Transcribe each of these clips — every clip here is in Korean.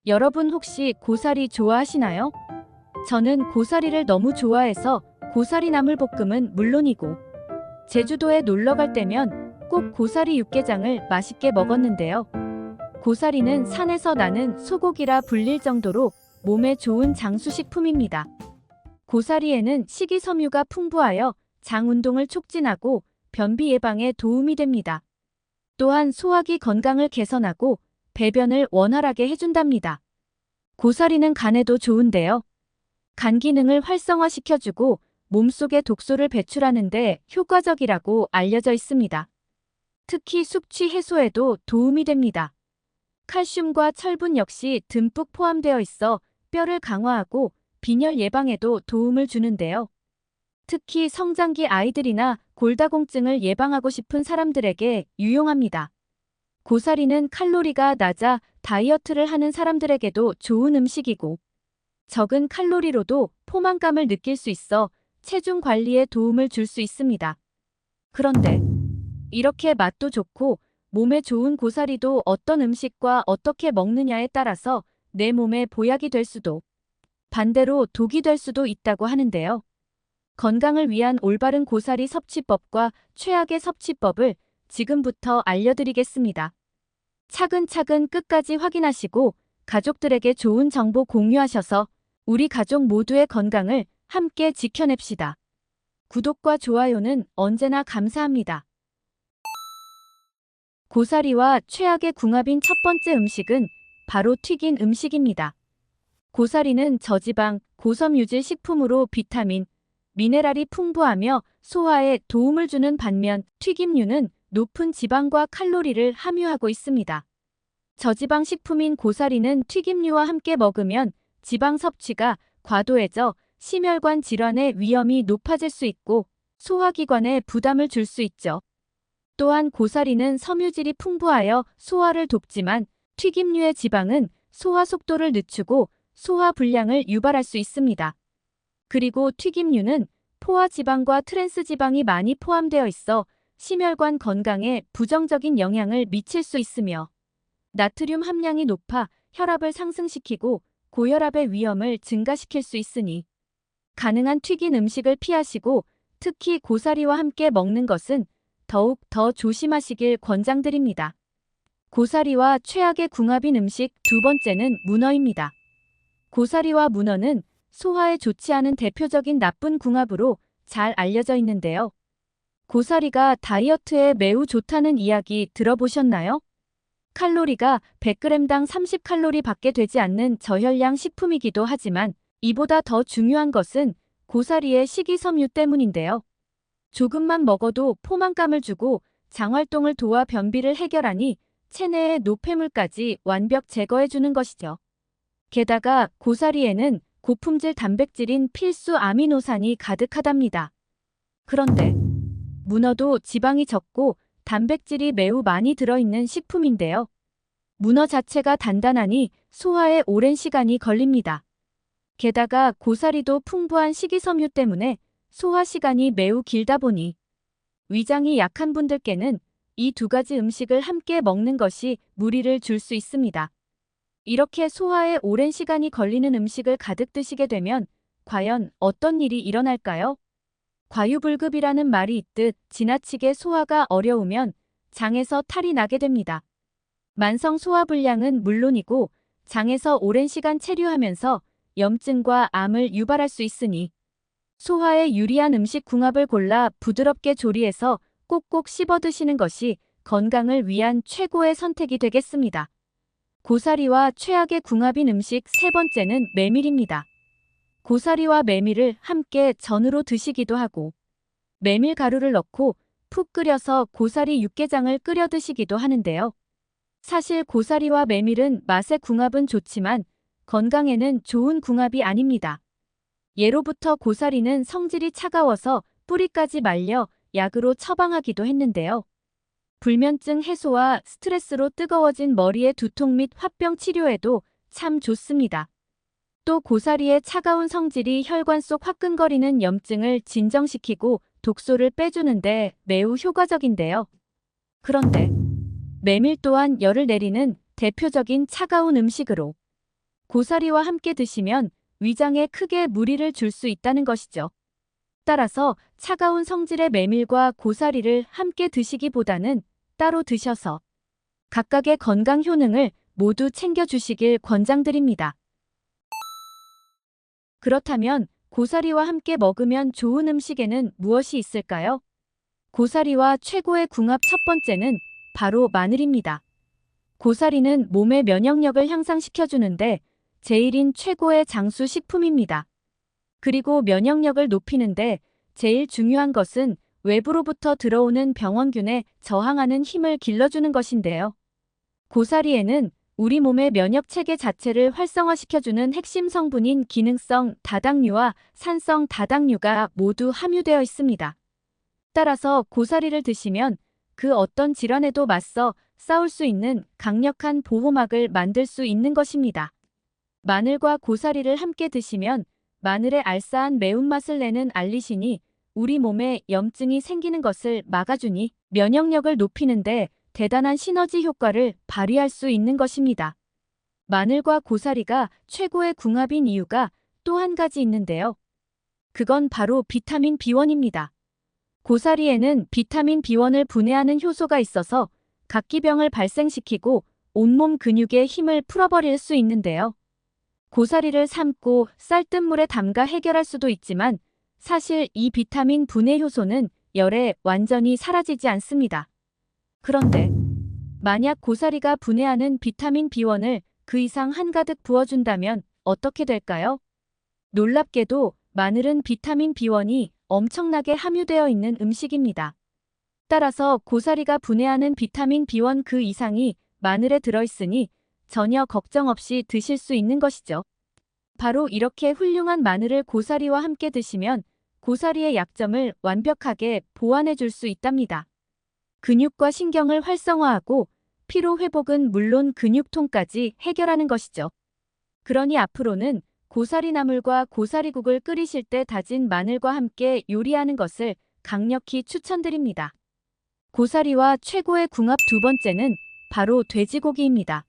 여러분 혹시 고사리 좋아하시나요? 저는 고사리를 너무 좋아해서 고사리 나물볶음은 물론이고 제주도에 놀러 갈 때면 꼭 고사리 육개장을 맛있게 먹었는데요. 고사리는 산에서 나는 소고기라 불릴 정도로 몸에 좋은 장수식품입니다. 고사리에는 식이섬유가 풍부하여 장 운동을 촉진하고 변비 예방에 도움이 됩니다. 또한 소화기 건강을 개선하고 배변을 원활하게 해준답니다. 고사리는 간에도 좋은데요. 간 기능을 활성화시켜주고 몸속의 독소를 배출하는 데 효과적이라고 알려져 있습니다. 특히 숙취 해소에도 도움이 됩니다. 칼슘과 철분 역시 듬뿍 포함되어 있어 뼈를 강화하고 빈혈 예방에도 도움을 주는데요. 특히 성장기 아이들이나 골다공증을 예방하고 싶은 사람들에게 유용합니다. 고사리는 칼로리가 낮아 다이어트를 하는 사람들에게도 좋은 음식이고 적은 칼로리로도 포만감을 느낄 수 있어 체중 관리에 도움을 줄 수 있습니다. 그런데 이렇게 맛도 좋고 몸에 좋은 고사리도 어떤 음식과 어떻게 먹느냐에 따라서 내 몸에 보약이 될 수도 반대로 독이 될 수도 있다고 하는데요. 건강을 위한 올바른 고사리 섭취법과 최악의 섭취법을 지금부터 알려드리겠습니다. 차근차근 끝까지 확인하시고 가족들에게 좋은 정보 공유하셔서 우리 가족 모두의 건강을 함께 지켜냅시다. 구독과 좋아요는 언제나 감사합니다. 고사리와 최악의 궁합인 첫 번째 음식은 바로 튀긴 음식입니다. 고사리는 저지방, 고섬유질 식품으로 비타민, 미네랄이 풍부하며 소화에 도움을 주는 반면 튀김류는 높은 지방과 칼로리를 함유하고 있습니다. 저지방 식품인 고사리는 튀김류와 함께 먹으면 지방 섭취가 과도해져 심혈관 질환의 위험이 높아질 수 있고 소화기관에 부담을 줄 수 있죠. 또한 고사리는 섬유질이 풍부하여 소화를 돕지만 튀김류의 지방은 소화 속도를 늦추고 소화 불량을 유발할 수 있습니다. 그리고 튀김류는 포화 지방과 트랜스 지방이 많이 포함되어 있어 심혈관 건강에 부정적인 영향을 미칠 수 있으며 나트륨 함량이 높아 혈압을 상승시키고 고혈압의 위험을 증가시킬 수 있으니 가능한 튀긴 음식을 피하시고 특히 고사리와 함께 먹는 것은 더욱 더 조심하시길 권장드립니다. 고사리와 최악의 궁합인 음식 두 번째는 문어입니다. 고사리와 문어는 소화에 좋지 않은 대표적인 나쁜 궁합으로 잘 알려져 있는데요. 고사리가 다이어트에 매우 좋다는 이야기 들어보셨나요? 칼로리가 100g당 30칼로리 밖에 되지 않는 저혈량 식품이기도 하지만 이보다 더 중요한 것은 고사리의 식이섬유 때문인데요. 조금만 먹어도 포만감을 주고 장활동을 도와 변비를 해결하니 체내의 노폐물까지 완벽 제거해주는 것이죠. 게다가 고사리에는 고품질 단백질인 필수 아미노산이 가득하답니다. 그런데 문어도 지방이 적고 단백질이 매우 많이 들어있는 식품인데요. 문어 자체가 단단하니 소화에 오랜 시간이 걸립니다. 게다가 고사리도 풍부한 식이섬유 때문에 소화 시간이 매우 길다 보니 위장이 약한 분들께는 이 두 가지 음식을 함께 먹는 것이 무리를 줄 수 있습니다. 이렇게 소화에 오랜 시간이 걸리는 음식을 가득 드시게 되면 과연 어떤 일이 일어날까요? 과유불급이라는 말이 있듯 지나치게 소화가 어려우면 장에서 탈이 나게 됩니다. 만성 소화불량은 물론이고 장에서 오랜 시간 체류하면서 염증과 암을 유발할 수 있으니 소화에 유리한 음식 궁합을 골라 부드럽게 조리해서 꼭꼭 씹어 드시는 것이 건강을 위한 최고의 선택이 되겠습니다. 고사리와 최악의 궁합인 음식 세 번째는 메밀입니다. 고사리와 메밀을 함께 전으로 드시기도 하고 메밀 가루를 넣고 푹 끓여서 고사리 육개장을 끓여 드시기도 하는데요. 사실 고사리와 메밀은 맛의 궁합은 좋지만 건강에는 좋은 궁합이 아닙니다. 예로부터 고사리는 성질이 차가워서 뿌리까지 말려 약으로 처방하기도 했는데요. 불면증 해소와 스트레스로 뜨거워진 머리의 두통 및 화병 치료에도 참 좋습니다. 또 고사리의 차가운 성질이 혈관 속 화끈거리는 염증을 진정시키고 독소를 빼주는데 매우 효과적인데요. 그런데 메밀 또한 열을 내리는 대표적인 차가운 음식으로 고사리와 함께 드시면 위장에 크게 무리를 줄 수 있다는 것이죠. 따라서 차가운 성질의 메밀과 고사리를 함께 드시기보다는 따로 드셔서 각각의 건강 효능을 모두 챙겨주시길 권장드립니다. 그렇다면 고사리와 함께 먹으면 좋은 음식에는 무엇이 있을까요? 고사리와 최고의 궁합 첫 번째는 바로 마늘입니다. 고사리는 몸의 면역력을 향상시켜주는데 제일인 최고의 장수 식품입니다. 그리고 면역력을 높이는데 제일 중요한 것은 외부로부터 들어오는 병원균에 저항하는 힘을 길러주는 것인데요. 고사리에는 우리 몸의 면역체계 자체를 활성화시켜주는 핵심 성분인 기능성 다당류와 산성 다당류가 모두 함유되어 있습니다. 따라서 고사리를 드시면 그 어떤 질환에도 맞서 싸울 수 있는 강력한 보호막을 만들 수 있는 것입니다. 마늘과 고사리를 함께 드시면 마늘의 알싸한 매운맛을 내는 알리신이 우리 몸에 염증이 생기는 것을 막아주니 면역력을 높이는데 대단한 시너지 효과를 발휘할 수 있는 것입니다. 마늘과 고사리가 최고의 궁합인 이유가 또 한 가지 있는데요. 그건 바로 비타민 B1입니다. 고사리에는 비타민 B1을 분해하는 효소가 있어서 각기병을 발생시키고 온몸 근육의 힘을 풀어버릴 수 있는데요. 고사리를 삶고 쌀뜨물에 담가 해결할 수도 있지만 사실 이 비타민 분해 효소는 열에 완전히 사라지지 않습니다. 그런데 만약 고사리가 분해하는 비타민 B1을 그 이상 한가득 부어준다면 어떻게 될까요? 놀랍게도 마늘은 비타민 B1이 엄청나게 함유되어 있는 음식입니다. 따라서 고사리가 분해하는 비타민 B1 그 이상이 마늘에 들어있으니 전혀 걱정 없이 드실 수 있는 것이죠. 바로 이렇게 훌륭한 마늘을 고사리와 함께 드시면 고사리의 약점을 완벽하게 보완해 줄 수 있답니다. 근육과 신경을 활성화하고 피로 회복은 물론 근육통까지 해결하는 것이죠. 그러니 앞으로는 고사리 나물과 고사리국을 끓이실 때 다진 마늘과 함께 요리하는 것을 강력히 추천드립니다. 고사리와 최고의 궁합 두 번째는 바로 돼지고기입니다.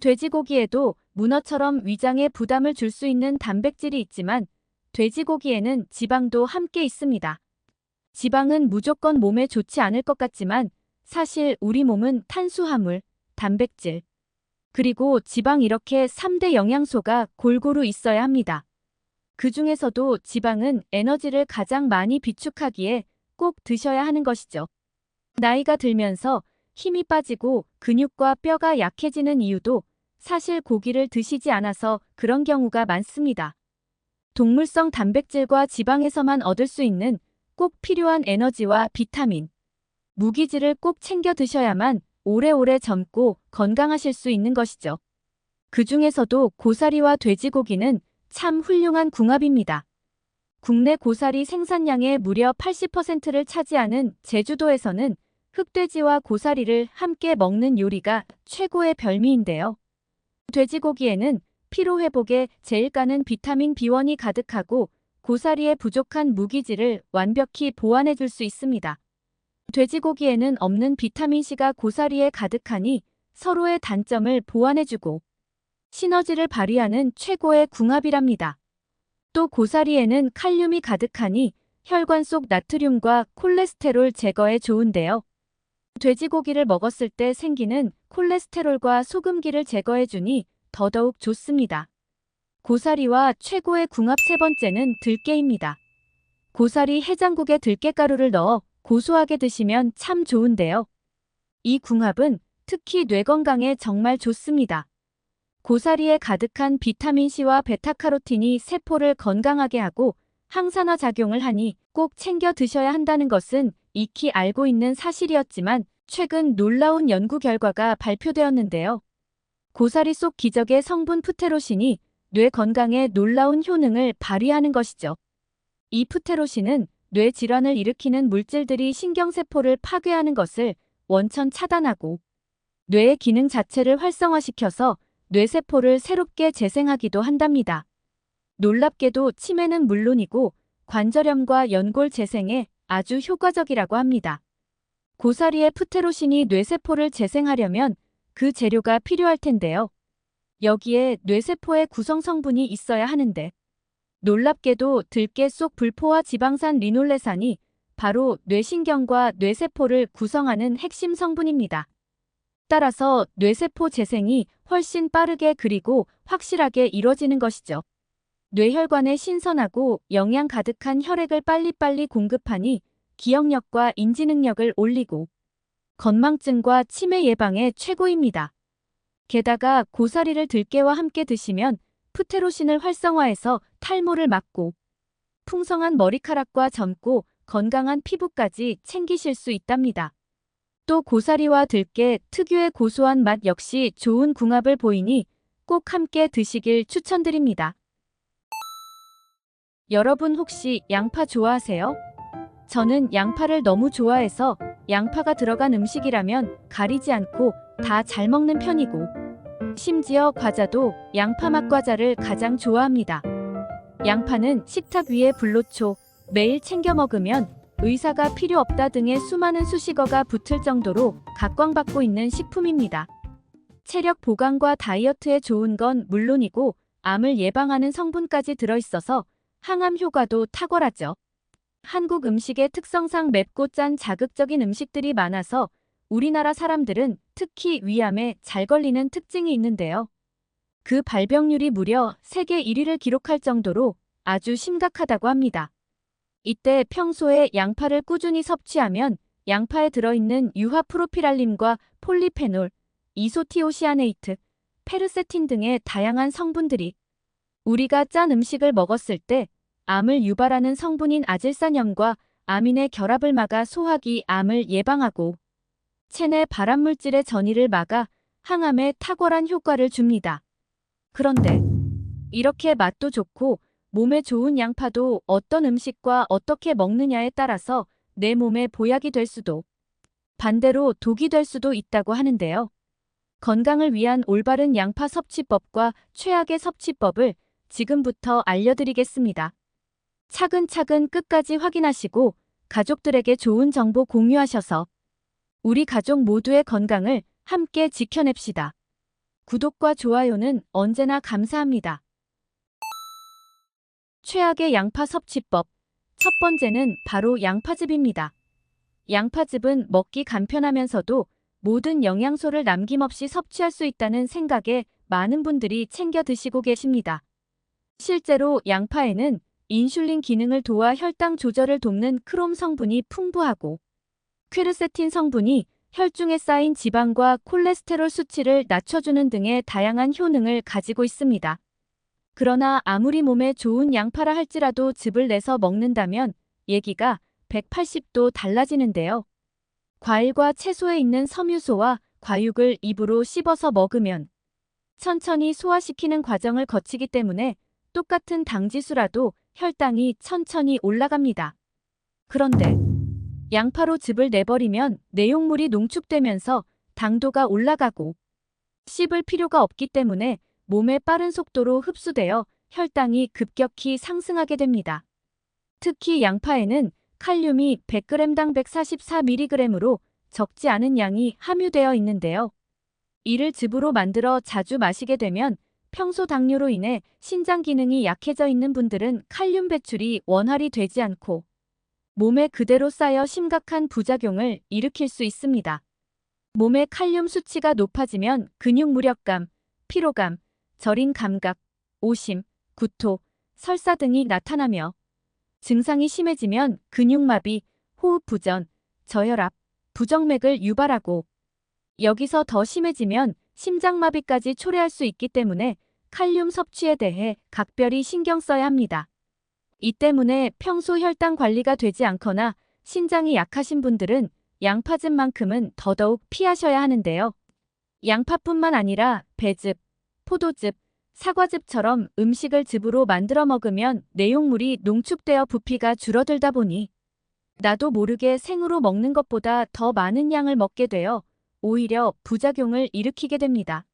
돼지고기에도 문어처럼 위장에 부담을 줄 수 있는 단백질이 있지만 돼지고기에는 지방도 함께 있습니다. 지방은 무조건 몸에 좋지 않을 것 같지만 사실 우리 몸은 탄수화물, 단백질, 그리고 지방 이렇게 3대 영양소가 골고루 있어야 합니다. 그 중에서도 지방은 에너지를 가장 많이 비축하기에 꼭 드셔야 하는 것이죠. 나이가 들면서 힘이 빠지고 근육과 뼈가 약해지는 이유도 사실 고기를 드시지 않아서 그런 경우가 많습니다. 동물성 단백질과 지방에서만 얻을 수 있는 꼭 필요한 에너지와 비타민, 무기질을 꼭 챙겨 드셔야만 오래오래 젊고 건강하실 수 있는 것이죠. 그 중에서도 고사리와 돼지고기는 참 훌륭한 궁합입니다. 국내 고사리 생산량의 무려 80%를 차지하는 제주도에서는 흑돼지와 고사리를 함께 먹는 요리가 최고의 별미인데요. 돼지고기에는 피로회복에 제일 까는 비타민 B1이 가득하고 고사리의 부족한 무기질을 완벽히 보완해 줄 수 있습니다. 돼지고기에는 없는 비타민C가 고사리에 가득하니 서로의 단점을 보완해주고 시너지를 발휘하는 최고의 궁합이랍니다. 또 고사리에는 칼륨이 가득하니 혈관 속 나트륨과 콜레스테롤 제거에 좋은데요. 돼지고기를 먹었을 때 생기는 콜레스테롤과 소금기를 제거해주니 더더욱 좋습니다. 고사리와 최고의 궁합 세 번째는 들깨입니다. 고사리 해장국에 들깨가루를 넣어 고소하게 드시면 참 좋은데요. 이 궁합은 특히 뇌 건강에 정말 좋습니다. 고사리에 가득한 비타민C와 베타카로틴이 세포를 건강하게 하고 항산화 작용을 하니 꼭 챙겨 드셔야 한다는 것은 익히 알고 있는 사실이었지만 최근 놀라운 연구 결과가 발표되었는데요. 고사리 속 기적의 성분 프테로신이 뇌 건강에 놀라운 효능을 발휘하는 것이죠. 이 프테로신은 뇌 질환을 일으키는 물질들이 신경세포를 파괴하는 것을 원천 차단하고 뇌의 기능 자체를 활성화시켜서 뇌세포를 새롭게 재생하기도 한답니다. 놀랍게도 치매는 물론이고 관절염과 연골 재생에 아주 효과적이라고 합니다. 고사리의 프테로신이 뇌세포를 재생하려면 그 재료가 필요할 텐데요. 여기에 뇌세포의 구성 성분이 있어야 하는데 놀랍게도 들깨 속 불포화 지방산 리놀레산이 바로 뇌신경과 뇌세포를 구성하는 핵심 성분입니다. 따라서 뇌세포 재생이 훨씬 빠르게 그리고 확실하게 이뤄지는 것이죠. 뇌혈관에 신선하고 영양 가득한 혈액을 빨리빨리 공급하니 기억력과 인지 능력을 올리고 건망증과 치매 예방에 최고입니다. 게다가 고사리를 들깨와 함께 드시면 프테로신을 활성화해서 탈모를 막고 풍성한 머리카락과 젊고 건강한 피부까지 챙기실 수 있답니다. 또 고사리와 들깨 특유의 고소한 맛 역시 좋은 궁합을 보이니 꼭 함께 드시길 추천드립니다. 여러분 혹시 양파 좋아하세요? 저는 양파를 너무 좋아해서 양파가 들어간 음식이라면 가리지 않고 다 잘 먹는 편이고 심지어 과자도 양파맛 과자를 가장 좋아합니다. 양파는 식탁 위에 불로초 매일 챙겨 먹으면 의사가 필요 없다 등의 수많은 수식어가 붙을 정도로 각광받고 있는 식품입니다. 체력 보강과 다이어트에 좋은 건 물론이고 암을 예방하는 성분까지 들어있어서 항암 효과도 탁월하죠. 한국 음식의 특성상 맵고 짠 자극적인 음식들이 많아서 우리나라 사람들은 특히 위암에 잘 걸리는 특징이 있는데요. 그 발병률이 무려 세계 1위를 기록할 정도로 아주 심각하다고 합니다. 이때 평소에 양파를 꾸준히 섭취하면 양파에 들어있는 유화 프로피랄림과 폴리페놀, 이소티오시아네이트, 페르세틴 등의 다양한 성분들이 우리가 짠 음식을 먹었을 때 암을 유발하는 성분인 아질산염과 아민의 결합을 막아 소화기 암을 예방하고 체내 발암물질의 전이를 막아 항암에 탁월한 효과를 줍니다. 그런데 이렇게 맛도 좋고 몸에 좋은 양파도 어떤 음식과 어떻게 먹느냐에 따라서 내 몸에 보약이 될 수도 반대로 독이 될 수도 있다고 하는데요. 건강을 위한 올바른 양파 섭취법과 최악의 섭취법을 지금부터 알려드리겠습니다. 차근차근 끝까지 확인하시고 가족들에게 좋은 정보 공유하셔서 우리 가족 모두의 건강을 함께 지켜냅시다. 구독과 좋아요는 언제나 감사합니다. 최악의 양파 섭취법. 첫 번째는 바로 양파즙입니다. 양파즙은 먹기 간편하면서도 모든 영양소를 남김없이 섭취할 수 있다는 생각에 많은 분들이 챙겨 드시고 계십니다. 실제로 양파에는 인슐린 기능을 도와 혈당 조절을 돕는 크롬 성분이 풍부하고 퀘르세틴 성분이 혈중에 쌓인 지방과 콜레스테롤 수치를 낮춰주는 등의 다양한 효능을 가지고 있습니다. 그러나 아무리 몸에 좋은 양파라 할지라도 즙을 내서 먹는다면 얘기가 180도 달라지는데요. 과일과 채소에 있는 섬유소와 과육을 입으로 씹어서 먹으면 천천히 소화시키는 과정을 거치기 때문에 똑같은 당지수라도 혈당이 천천히 올라갑니다. 그런데 양파로 즙을 내버리면 내용물이 농축되면서 당도가 올라가고 씹을 필요가 없기 때문에 몸에 빠른 속도로 흡수되어 혈당이 급격히 상승하게 됩니다. 특히 양파에는 칼륨이 100g당 144mg으로 적지 않은 양이 함유되어 있는데요. 이를 즙으로 만들어 자주 마시게 되면 평소 당뇨로 인해 신장 기능이 약해져 있는 분들은 칼륨 배출이 원활히 되지 않고 몸에 그대로 쌓여 심각한 부작용을 일으킬 수 있습니다. 몸의 칼륨 수치가 높아지면 근육 무력감, 피로감, 저린 감각, 오심, 구토, 설사 등이 나타나며 증상이 심해지면 근육마비, 호흡부전, 저혈압, 부정맥을 유발하고 여기서 더 심해지면 심장마비까지 초래할 수 있기 때문에 칼륨 섭취에 대해 각별히 신경 써야 합니다. 이 때문에 평소 혈당 관리가 되지 않거나 신장이 약하신 분들은 양파즙만큼은 더더욱 피하셔야 하는데요. 양파뿐만 아니라 배즙, 포도즙, 사과즙처럼 음식을 즙으로 만들어 먹으면 내용물이 농축되어 부피가 줄어들다 보니 나도 모르게 생으로 먹는 것보다 더 많은 양을 먹게 되어 오히려 부작용을 일으키게 됩니다.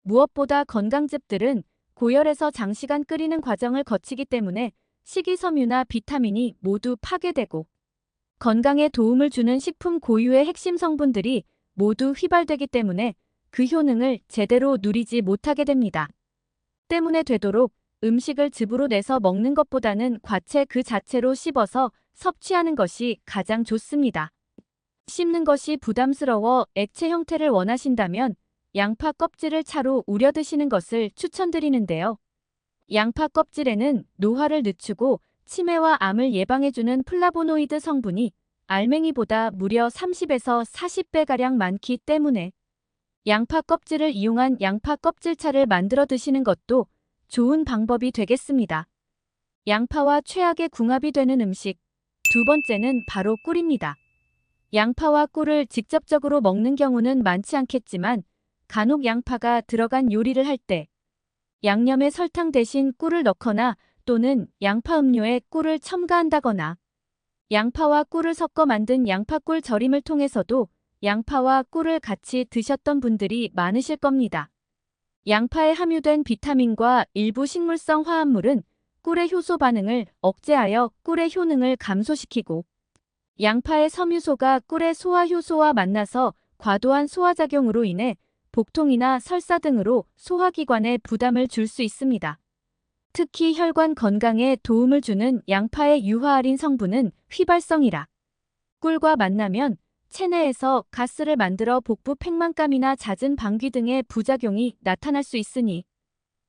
무엇보다 건강즙들은 고열에서 장시간 끓이는 과정을 거치기 때문에 식이섬유나 비타민이 모두 파괴되고 건강에 도움을 주는 식품 고유의 핵심 성분들이 모두 휘발되기 때문에 그 효능을 제대로 누리지 못하게 됩니다. 때문에 되도록 음식을 즙으로 내서 먹는 것보다는 과채 그 자체로 씹어서 섭취하는 것이 가장 좋습니다. 씹는 것이 부담스러워 액체 형태를 원하신다면 양파 껍질을 차로 우려 드시는 것을 추천드리는데요. 양파 껍질에는 노화를 늦추고 치매와 암을 예방해주는 플라보노이드 성분이 알맹이보다 무려 30에서 40배가량 많기 때문에 양파 껍질을 이용한 양파 껍질차를 만들어 드시는 것도 좋은 방법이 되겠습니다. 양파와 최악의 궁합이 되는 음식. 두 번째는 바로 꿀입니다. 양파와 꿀을 직접적으로 먹는 경우는 많지 않겠지만 간혹 양파가 들어간 요리를 할 때 양념에 설탕 대신 꿀을 넣거나 또는 양파 음료에 꿀을 첨가한다거나 양파와 꿀을 섞어 만든 양파꿀 절임을 통해서도 양파와 꿀을 같이 드셨던 분들이 많으실 겁니다. 양파에 함유된 비타민과 일부 식물성 화합물은 꿀의 효소 반응을 억제하여 꿀의 효능을 감소시키고 양파의 섬유소가 꿀의 소화효소와 만나서 과도한 소화작용으로 인해 복통이나 설사 등으로 소화기관에 부담을 줄 수 있습니다. 특히 혈관 건강에 도움을 주는 양파의 유화알인 성분은 휘발성이라 꿀과 만나면 체내에서 가스를 만들어 복부 팽만감이나 잦은 방귀 등의 부작용이 나타날 수 있으니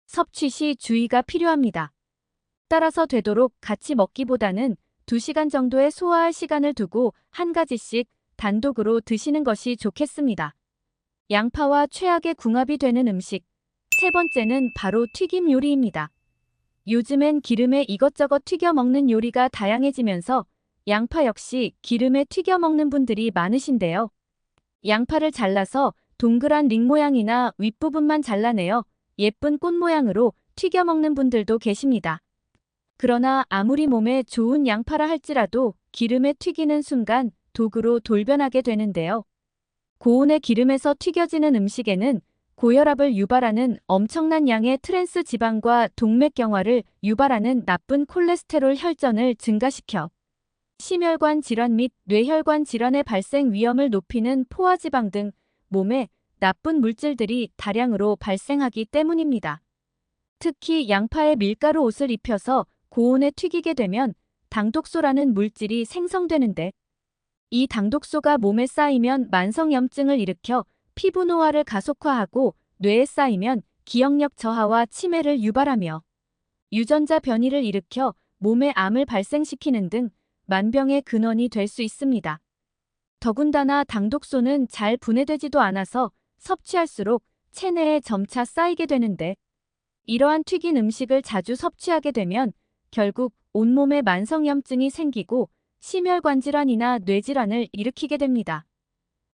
섭취 시 주의가 필요합니다. 따라서 되도록 같이 먹기보다는 2시간 정도의 소화할 시간을 두고 한 가지씩 단독으로 드시는 것이 좋겠습니다. 양파와 최악의 궁합이 되는 음식. 세 번째는 바로 튀김 요리입니다. 요즘엔 기름에 이것저것 튀겨 먹는 요리가 다양해지면서 양파 역시 기름에 튀겨 먹는 분들이 많으신데요. 양파를 잘라서 동그란 링 모양이나 윗부분만 잘라내어 예쁜 꽃 모양으로 튀겨 먹는 분들도 계십니다. 그러나 아무리 몸에 좋은 양파라 할지라도 기름에 튀기는 순간 독으로 돌변하게 되는데요. 고온의 기름에서 튀겨지는 음식에는 고혈압을 유발하는 엄청난 양의 트랜스 지방과 동맥경화를 유발하는 나쁜 콜레스테롤 혈전을 증가시켜 심혈관 질환 및 뇌혈관 질환의 발생 위험을 높이는 포화지방 등 몸에 나쁜 물질들이 다량으로 발생하기 때문입니다. 특히 양파에 밀가루 옷을 입혀서 고온에 튀기게 되면 당독소라는 물질이 생성되는데 이 당독소가 몸에 쌓이면 만성염증을 일으켜 피부 노화를 가속화하고 뇌에 쌓이면 기억력 저하와 치매를 유발하며 유전자 변이를 일으켜 몸에 암을 발생시키는 등 만병의 근원이 될 수 있습니다. 더군다나 당독소는 잘 분해되지도 않아서 섭취할수록 체내에 점차 쌓이게 되는데 이러한 튀긴 음식을 자주 섭취하게 되면 결국 온몸에 만성염증이 생기고 심혈관 질환이나 뇌질환을 일으키게 됩니다.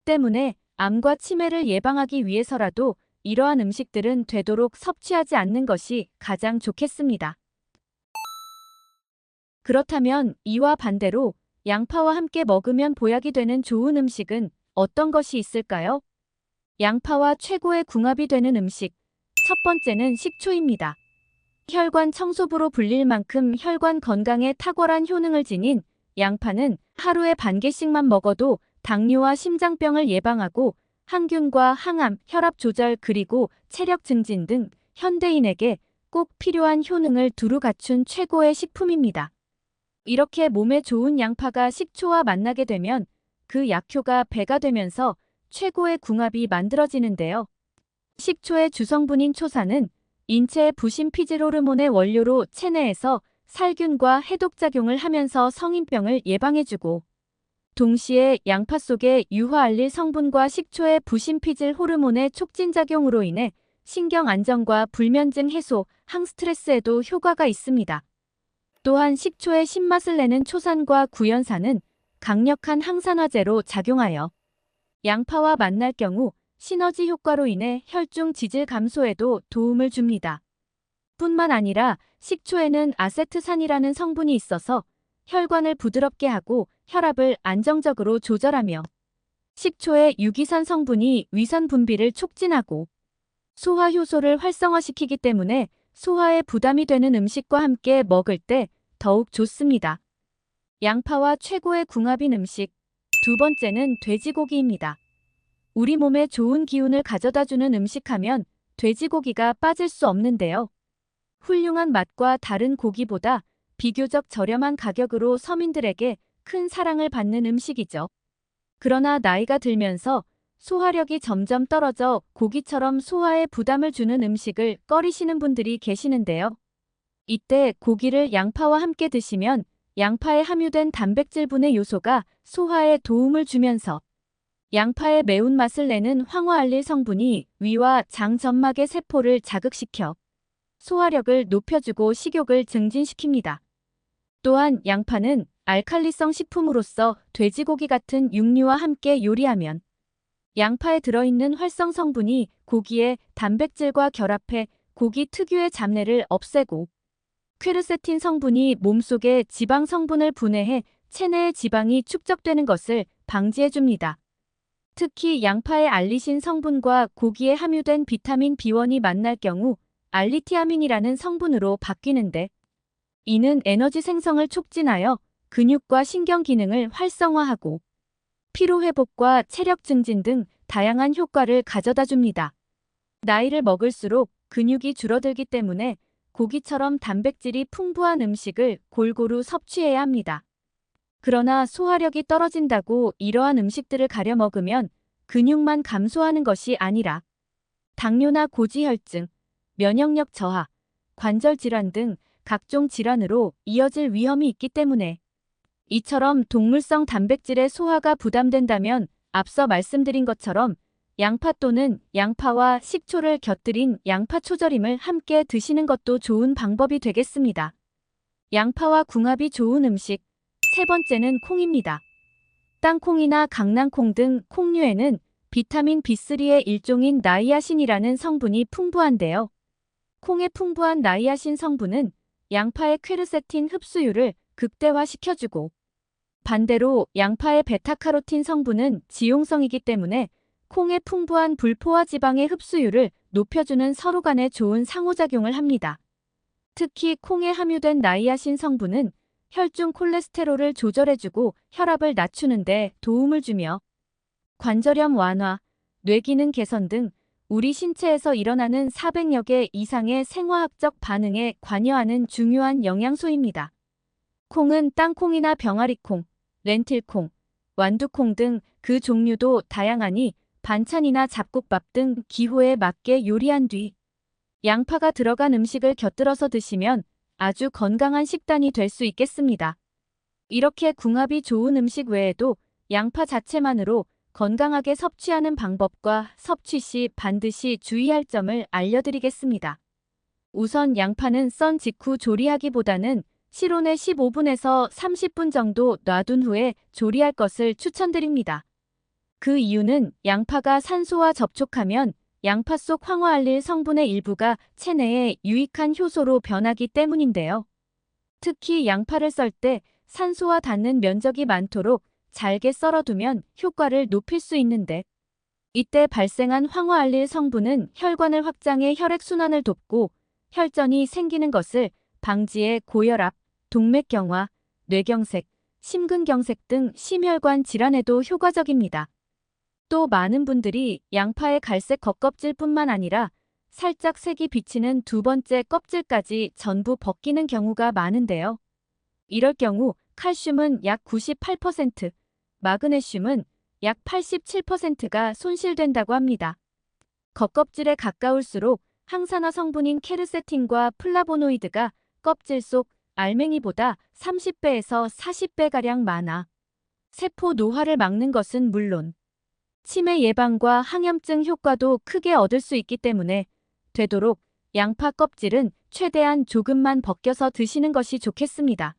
때문에 암과 치매를 예방하기 위해서라도 이러한 음식들은 되도록 섭취하지 않는 것이 가장 좋겠습니다. 그렇다면 이와 반대로 양파와 함께 먹으면 보약이 되는 좋은 음식은 어떤 것이 있을까요? 양파와 최고의 궁합이 되는 음식. 첫 번째는 식초입니다. 혈관 청소부로 불릴 만큼 혈관 건강에 탁월한 효능을 지닌 양파는 하루에 반 개씩만 먹어도 당뇨와 심장병을 예방하고 항균과 항암, 혈압 조절 그리고 체력 증진 등 현대인에게 꼭 필요한 효능을 두루 갖춘 최고의 식품입니다. 이렇게 몸에 좋은 양파가 식초와 만나게 되면 그 약효가 배가 되면서 최고의 궁합이 만들어지는데요. 식초의 주성분인 초산은 인체의 부신 피질 호르몬의 원료로 체내에서 살균과 해독작용을 하면서 성인병을 예방해주고 동시에 양파 속의 유화알릴 성분과 식초의 부신 피질 호르몬의 촉진작용으로 인해 신경 안정과 불면증 해소, 항스트레스에도 효과가 있습니다. 또한 식초의 신맛을 내는 초산과 구연산은 강력한 항산화제로 작용하여 양파와 만날 경우 시너지 효과로 인해 혈중 지질 감소에도 도움을 줍니다. 뿐만 아니라 식초에는 아세트산이라는 성분이 있어서 혈관을 부드럽게 하고 혈압을 안정적으로 조절하며 식초의 유기산 성분이 위산 분비를 촉진하고 소화 효소를 활성화시키기 때문에 소화에 부담이 되는 음식과 함께 먹을 때 더욱 좋습니다. 양파와 최고의 궁합인 음식. 두 번째는 돼지고기입니다. 우리 몸에 좋은 기운을 가져다주는 음식하면 돼지고기가 빠질 수 없는데요. 훌륭한 맛과 다른 고기보다 비교적 저렴한 가격으로 서민들에게 큰 사랑을 받는 음식이죠. 그러나 나이가 들면서 소화력이 점점 떨어져 고기처럼 소화에 부담을 주는 음식을 꺼리시는 분들이 계시는데요. 이때 고기를 양파와 함께 드시면 양파에 함유된 단백질분해 요소가 소화에 도움을 주면서 양파의 매운맛을 내는 황화알릴 성분이 위와 장 점막의 세포를 자극시켜 소화력을 높여주고 식욕을 증진시킵니다. 또한 양파는 알칼리성 식품으로서 돼지고기 같은 육류와 함께 요리하면 양파에 들어있는 활성 성분이 고기의 단백질과 결합해 고기 특유의 잡내를 없애고 퀘르세틴 성분이 몸속에 지방 성분을 분해해 체내의 지방이 축적되는 것을 방지해줍니다. 특히 양파의 알리신 성분과 고기에 함유된 비타민 B1이 만날 경우 알리티아민이라는 성분으로 바뀌는데 이는 에너지 생성을 촉진하여 근육과 신경 기능을 활성화하고 피로 회복과 체력 증진 등 다양한 효과를 가져다 줍니다. 나이를 먹을수록 근육이 줄어들기 때문에 고기처럼 단백질이 풍부한 음식을 골고루 섭취해야 합니다. 그러나 소화력이 떨어진다고 이러한 음식들을 가려 먹으면 근육만 감소하는 것이 아니라 당뇨나 고지혈증, 면역력 저하, 관절 질환 등 각종 질환으로 이어질 위험이 있기 때문에 이처럼 동물성 단백질의 소화가 부담된다면 앞서 말씀드린 것처럼 양파 또는 양파와 식초를 곁들인 양파초절임을 함께 드시는 것도 좋은 방법이 되겠습니다. 양파와 궁합이 좋은 음식. 세 번째는 콩입니다. 땅콩이나 강낭콩 등 콩류에는 비타민 B3의 일종인 나이아신이라는 성분이 풍부한데요. 콩의 풍부한 나이아신 성분은 양파의 퀘르세틴 흡수율을 극대화시켜주고 반대로 양파의 베타카로틴 성분은 지용성이기 때문에 콩의 풍부한 불포화 지방의 흡수율을 높여주는 서로 간에 좋은 상호작용을 합니다. 특히 콩에 함유된 나이아신 성분은 혈중 콜레스테롤을 조절해주고 혈압을 낮추는 데 도움을 주며 관절염 완화, 뇌기능 개선 등 우리 신체에서 일어나는 400여 개 이상의 생화학적 반응에 관여하는 중요한 영양소입니다. 콩은 땅콩이나 병아리콩, 렌틸콩, 완두콩 등 그 종류도 다양하니 반찬이나 잡곡밥 등 기호에 맞게 요리한 뒤 양파가 들어간 음식을 곁들여서 드시면 아주 건강한 식단이 될 수 있겠습니다. 이렇게 궁합이 좋은 음식 외에도 양파 자체만으로 건강하게 섭취하는 방법과 섭취 시 반드시 주의할 점을 알려드리겠습니다. 우선 양파는 썬 직후 조리하기보다는 실온에 15분에서 30분 정도 놔둔 후에 조리할 것을 추천드립니다. 그 이유는 양파가 산소와 접촉하면 양파 속 황화알릴 성분의 일부가 체내에 유익한 효소로 변하기 때문인데요. 특히 양파를 썰 때 산소와 닿는 면적이 많도록 잘게 썰어두면 효과를 높일 수 있는데 이때 발생한 황화알릴 성분은 혈관을 확장해 혈액순환을 돕고 혈전이 생기는 것을 방지해 고혈압, 동맥경화, 뇌경색, 심근경색 등 심혈관 질환에도 효과적입니다. 또 많은 분들이 양파의 갈색 겉껍질뿐만 아니라 살짝 색이 비치는 두 번째 껍질까지 전부 벗기는 경우가 많은데요. 이럴 경우 칼슘은 약 98%, 마그네슘은 약 87%가 손실된다고 합니다. 겉껍질에 가까울수록 항산화 성분인 케르세틴과 플라보노이드가 껍질 속 알맹이보다 30배에서 40배가량 많아 세포 노화를 막는 것은 물론 치매 예방과 항염증 효과도 크게 얻을 수 있기 때문에 되도록 양파 껍질은 최대한 조금만 벗겨서 드시는 것이 좋겠습니다.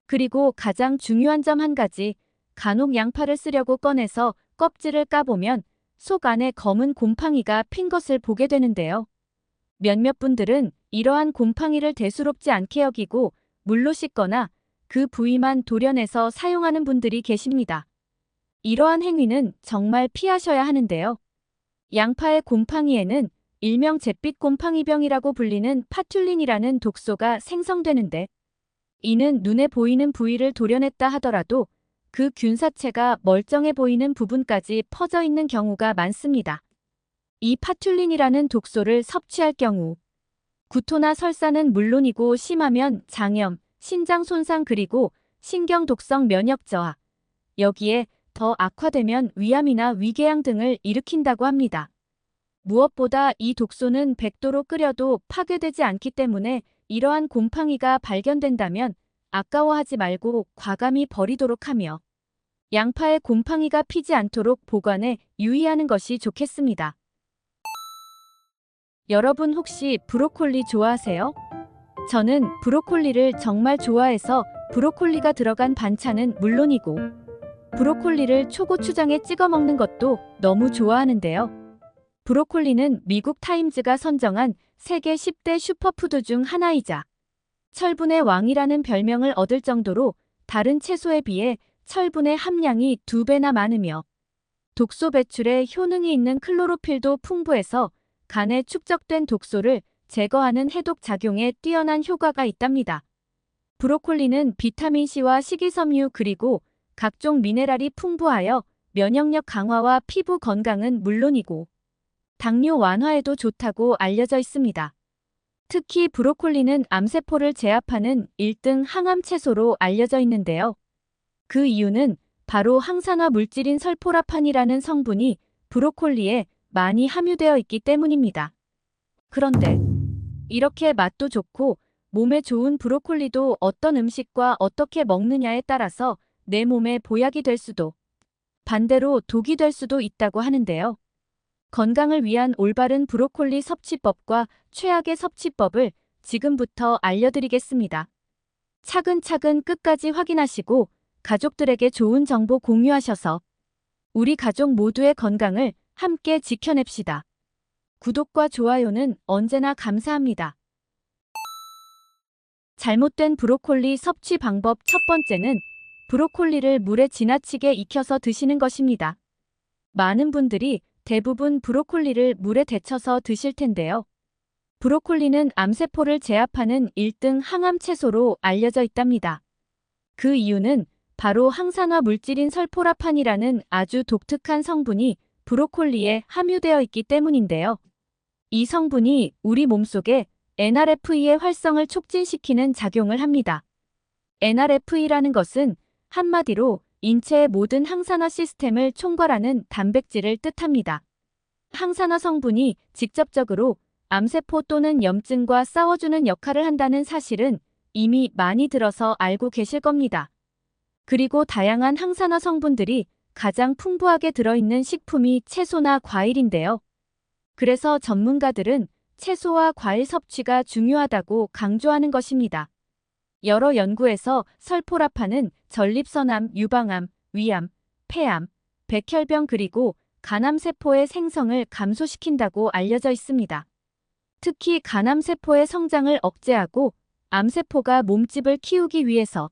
그리고 가장 중요한 점 한 가지, 간혹 양파를 쓰려고 꺼내서 껍질을 까보면 속 안에 검은 곰팡이가 핀 것을 보게 되는데요. 몇몇 분들은 이러한 곰팡이를 대수롭지 않게 여기고 물로 씻거나 그 부위만 도려내서 사용하는 분들이 계십니다. 이러한 행위는 정말 피하셔야 하는데요. 양파의 곰팡이에는 일명 잿빛 곰팡이병이라고 불리는 파툴린이라는 독소가 생성되는데 이는 눈에 보이는 부위를 도려냈다 하더라도 그 균사체가 멀쩡해 보이는 부분까지 퍼져 있는 경우가 많습니다. 이 파툴린이라는 독소를 섭취할 경우 구토나 설사는 물론이고 심하면 장염, 신장 손상 그리고 신경 독성 면역 저하, 여기에 더 악화되면 위암이나 위궤양 등을 일으킨다고 합니다. 무엇보다 이 독소는 100도로 끓여도 파괴되지 않기 때문에 이러한 곰팡이가 발견된다면 아까워하지 말고 과감히 버리도록 하며 양파에 곰팡이가 피지 않도록 보관에 유의하는 것이 좋겠습니다. 여러분 혹시 브로콜리 좋아하세요? 저는 브로콜리를 정말 좋아해서 브로콜리가 들어간 반찬은 물론이고 브로콜리를 초고추장에 찍어 먹는 것도 너무 좋아하는데요. 브로콜리는 미국 타임즈가 선정한 세계 10대 슈퍼푸드 중 하나이자 철분의 왕이라는 별명을 얻을 정도로 다른 채소에 비해 철분의 함량이 2배나 많으며 독소 배출에 효능이 있는 클로로필도 풍부해서 간에 축적된 독소를 제거하는 해독 작용에 뛰어난 효과가 있답니다. 브로콜리는 비타민C와 식이섬유 그리고 각종 미네랄이 풍부하여 면역력 강화와 피부 건강은 물론이고 당뇨 완화에도 좋다고 알려져 있습니다. 특히 브로콜리는 암세포를 제압하는 1등 항암 채소로 알려져 있는데요. 그 이유는 바로 항산화 물질인 설포라판이라는 성분이 브로콜리에 많이 함유되어 있기 때문입니다. 그런데 이렇게 맛도 좋고 몸에 좋은 브로콜리도 어떤 음식과 어떻게 먹느냐에 따라서 내 몸에 보약이 될 수도 반대로 독이 될 수도 있다고 하는데요. 건강을 위한 올바른 브로콜리 섭취법과 최악의 섭취법을 지금부터 알려드리겠습니다. 차근차근 끝까지 확인하시고 가족들에게 좋은 정보 공유하셔서 우리 가족 모두의 건강을 함께 지켜냅시다. 구독과 좋아요는 언제나 감사합니다. 잘못된 브로콜리 섭취 방법 첫 번째는 브로콜리를 물에 지나치게 익혀서 드시는 것입니다. 많은 분들이 대부분 브로콜리를 물에 데쳐서 드실 텐데요. 브로콜리는 암세포를 제압하는 1등 항암 채소로 알려져 있답니다. 그 이유는 바로 항산화 물질인 설포라판이라는 아주 독특한 성분이 브로콜리에 함유되어 있기 때문인데요. 이 성분이 우리 몸속에 NRF의 활성을 촉진시키는 작용을 합니다. NRF라는 것은 한마디로 인체의 모든 항산화 시스템을 총괄하는 단백질을 뜻합니다. 항산화 성분이 직접적으로 암세포 또는 염증과 싸워주는 역할을 한다는 사실은 이미 많이 들어서 알고 계실 겁니다. 그리고 다양한 항산화 성분들이 가장 풍부하게 들어있는 식품이 채소나 과일인데요. 그래서 전문가들은 채소와 과일 섭취가 중요하다고 강조하는 것입니다. 여러 연구에서 설포라판은 전립선암, 유방암, 위암, 폐암, 백혈병 그리고 간암세포의 생성을 감소시킨다고 알려져 있습니다. 특히 간암세포의 성장을 억제하고 암세포가 몸집을 키우기 위해서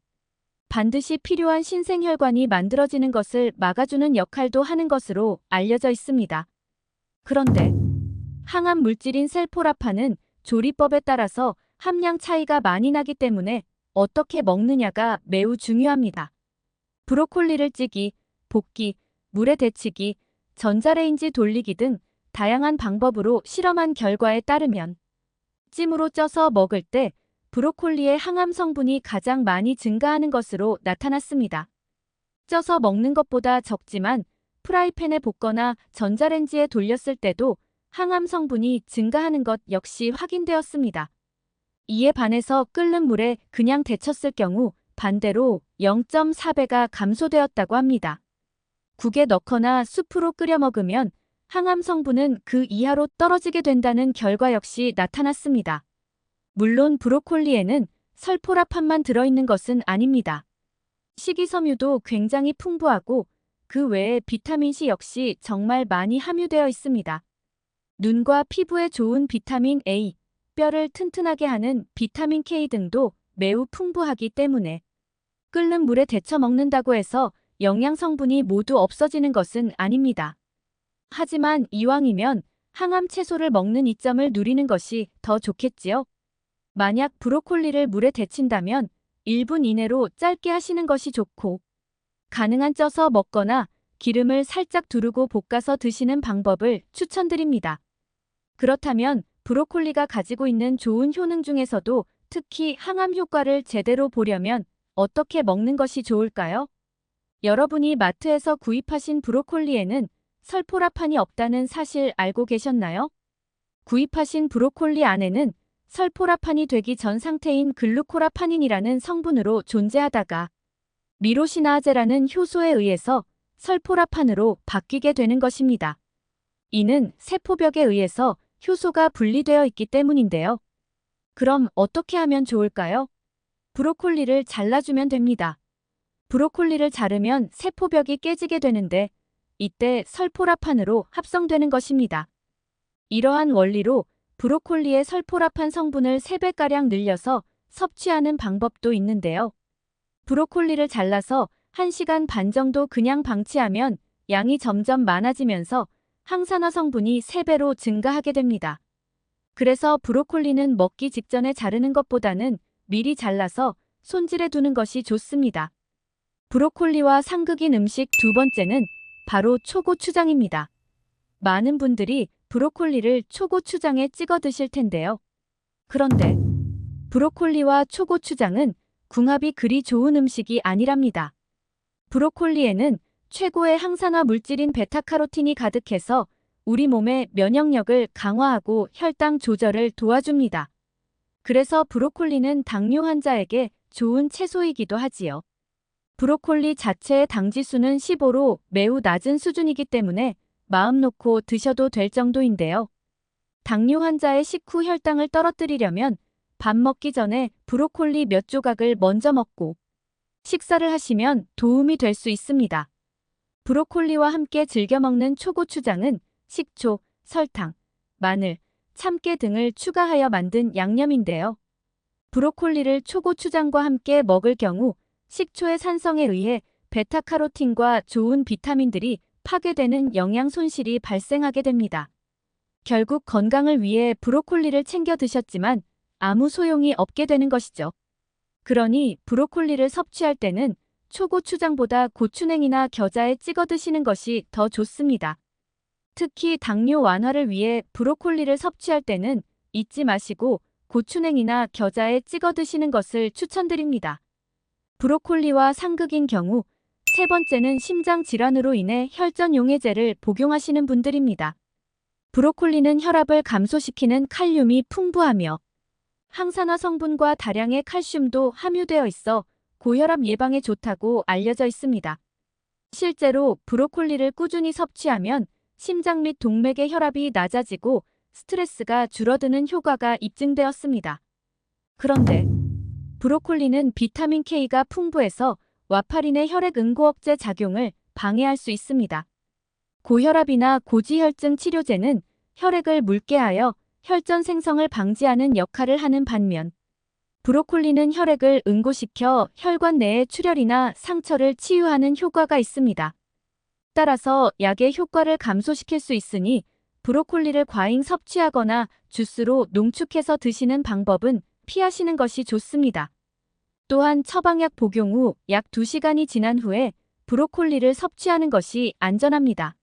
반드시 필요한 신생혈관이 만들어지는 것을 막아주는 역할도 하는 것으로 알려져 있습니다. 그런데 항암 물질인 셀포라판은 조리법에 따라서 함량 차이가 많이 나기 때문에 어떻게 먹느냐가 매우 중요합니다. 브로콜리를 찌기, 볶기, 물에 데치기, 전자레인지 돌리기 등 다양한 방법으로 실험한 결과에 따르면 찜으로 쪄서 먹을 때 브로콜리의 항암 성분이 가장 많이 증가하는 것으로 나타났습니다. 쪄서 먹는 것보다 적지만 프라이팬에 볶거나 전자레인지에 돌렸을 때도 항암 성분이 증가하는 것 역시 확인되었습니다. 이에 반해서 끓는 물에 그냥 데쳤을 경우 반대로 0.4배가 감소되었다고 합니다. 국에 넣거나 수프로 끓여 먹으면 항암 성분은 그 이하로 떨어지게 된다는 결과 역시 나타났습니다. 물론 브로콜리에는 설포라판만 들어있는 것은 아닙니다. 식이섬유도 굉장히 풍부하고 그 외에 비타민C 역시 정말 많이 함유되어 있습니다. 눈과 피부에 좋은 비타민 A, 뼈를 튼튼하게 하는 비타민 K 등도 매우 풍부하기 때문에 끓는 물에 데쳐 먹는다고 해서 영양 성분이 모두 없어지는 것은 아닙니다. 하지만 이왕이면 항암 채소를 먹는 이점을 누리는 것이 더 좋겠지요. 만약 브로콜리를 물에 데친다면 1분 이내로 짧게 하시는 것이 좋고 가능한 쪄서 먹거나 기름을 살짝 두르고 볶아서 드시는 방법을 추천드립니다. 그렇다면 브로콜리가 가지고 있는 좋은 효능 중에서도 특히 항암 효과를 제대로 보려면 어떻게 먹는 것이 좋을까요? 여러분이 마트에서 구입하신 브로콜리에는 설포라판이 없다는 사실 알고 계셨나요? 구입하신 브로콜리 안에는 설포라판이 되기 전 상태인 글루코라파닌이라는 성분으로 존재하다가 미로시나아제라는 효소에 의해서 설포라판으로 바뀌게 되는 것입니다. 이는 세포벽에 의해서 효소가 분리되어 있기 때문인데요. 그럼 어떻게 하면 좋을까요? 브로콜리를 잘라주면 됩니다. 브로콜리를 자르면 세포벽이 깨지게 되는데 이때 설포라판으로 합성되는 것입니다. 이러한 원리로 브로콜리의 설포라판 성분을 3배가량 늘려서 섭취하는 방법도 있는데요. 브로콜리를 잘라서 1시간 반 정도 그냥 방치하면 양이 점점 많아지면서 항산화 성분이 3배로 증가하게 됩니다. 그래서 브로콜리는 먹기 직전에 자르는 것보다는 미리 잘라서 손질해 두는 것이 좋습니다. 브로콜리와 상극인 음식 두 번째는 바로 초고추장입니다. 많은 분들이 브로콜리를 초고추장에 찍어 드실 텐데요. 그런데 브로콜리와 초고추장은 궁합이 그리 좋은 음식이 아니랍니다. 브로콜리에는 최고의 항산화 물질인 베타카로틴이 가득해서 우리 몸의 면역력을 강화하고 혈당 조절을 도와줍니다. 그래서 브로콜리는 당뇨 환자에게 좋은 채소이기도 하지요. 브로콜리 자체의 당지수는 15로 매우 낮은 수준이기 때문에 마음 놓고 드셔도 될 정도인데요. 당뇨 환자의 식후 혈당을 떨어뜨리려면 밥 먹기 전에 브로콜리 몇 조각을 먼저 먹고 식사를 하시면 도움이 될 수 있습니다. 브로콜리와 함께 즐겨 먹는 초고추장은 식초, 설탕, 마늘, 참깨 등을 추가하여 만든 양념인데요. 브로콜리를 초고추장과 함께 먹을 경우 식초의 산성에 의해 베타카로틴과 좋은 비타민들이 파괴되는 영양 손실이 발생하게 됩니다. 결국 건강을 위해 브로콜리를 챙겨 드셨지만 아무 소용이 없게 되는 것이죠. 그러니 브로콜리를 섭취할 때는 초고추장보다 고추냉이나 겨자에 찍어 드시는 것이 더 좋습니다. 특히 당뇨 완화를 위해 브로콜리를 섭취할 때는 잊지 마시고 고추냉이나 겨자에 찍어 드시는 것을 추천드립니다. 브로콜리와 상극인 경우 세 번째는 심장 질환으로 인해 혈전용해제를 복용하시는 분들입니다. 브로콜리는 혈압을 감소시키는 칼륨이 풍부하며 항산화 성분과 다량의 칼슘도 함유되어 있어 고혈압 예방에 좋다고 알려져 있습니다. 실제로 브로콜리를 꾸준히 섭취하면 심장 및 동맥의 혈압이 낮아지고 스트레스가 줄어드는 효과가 입증되었습니다. 그런데 브로콜리는 비타민 K가 풍부해서 와파린의 혈액 응고 억제 작용을 방해할 수 있습니다. 고혈압이나 고지혈증 치료제는 혈액을 묽게 하여 혈전 생성을 방지하는 역할을 하는 반면 브로콜리는 혈액을 응고시켜 혈관 내의 출혈이나 상처를 치유하는 효과가 있습니다. 따라서 약의 효과를 감소시킬 수 있으니 브로콜리를 과잉 섭취하거나 주스로 농축해서 드시는 방법은 피하시는 것이 좋습니다. 또한 처방약 복용 후 약 2시간이 지난 후에 브로콜리를 섭취하는 것이 안전합니다.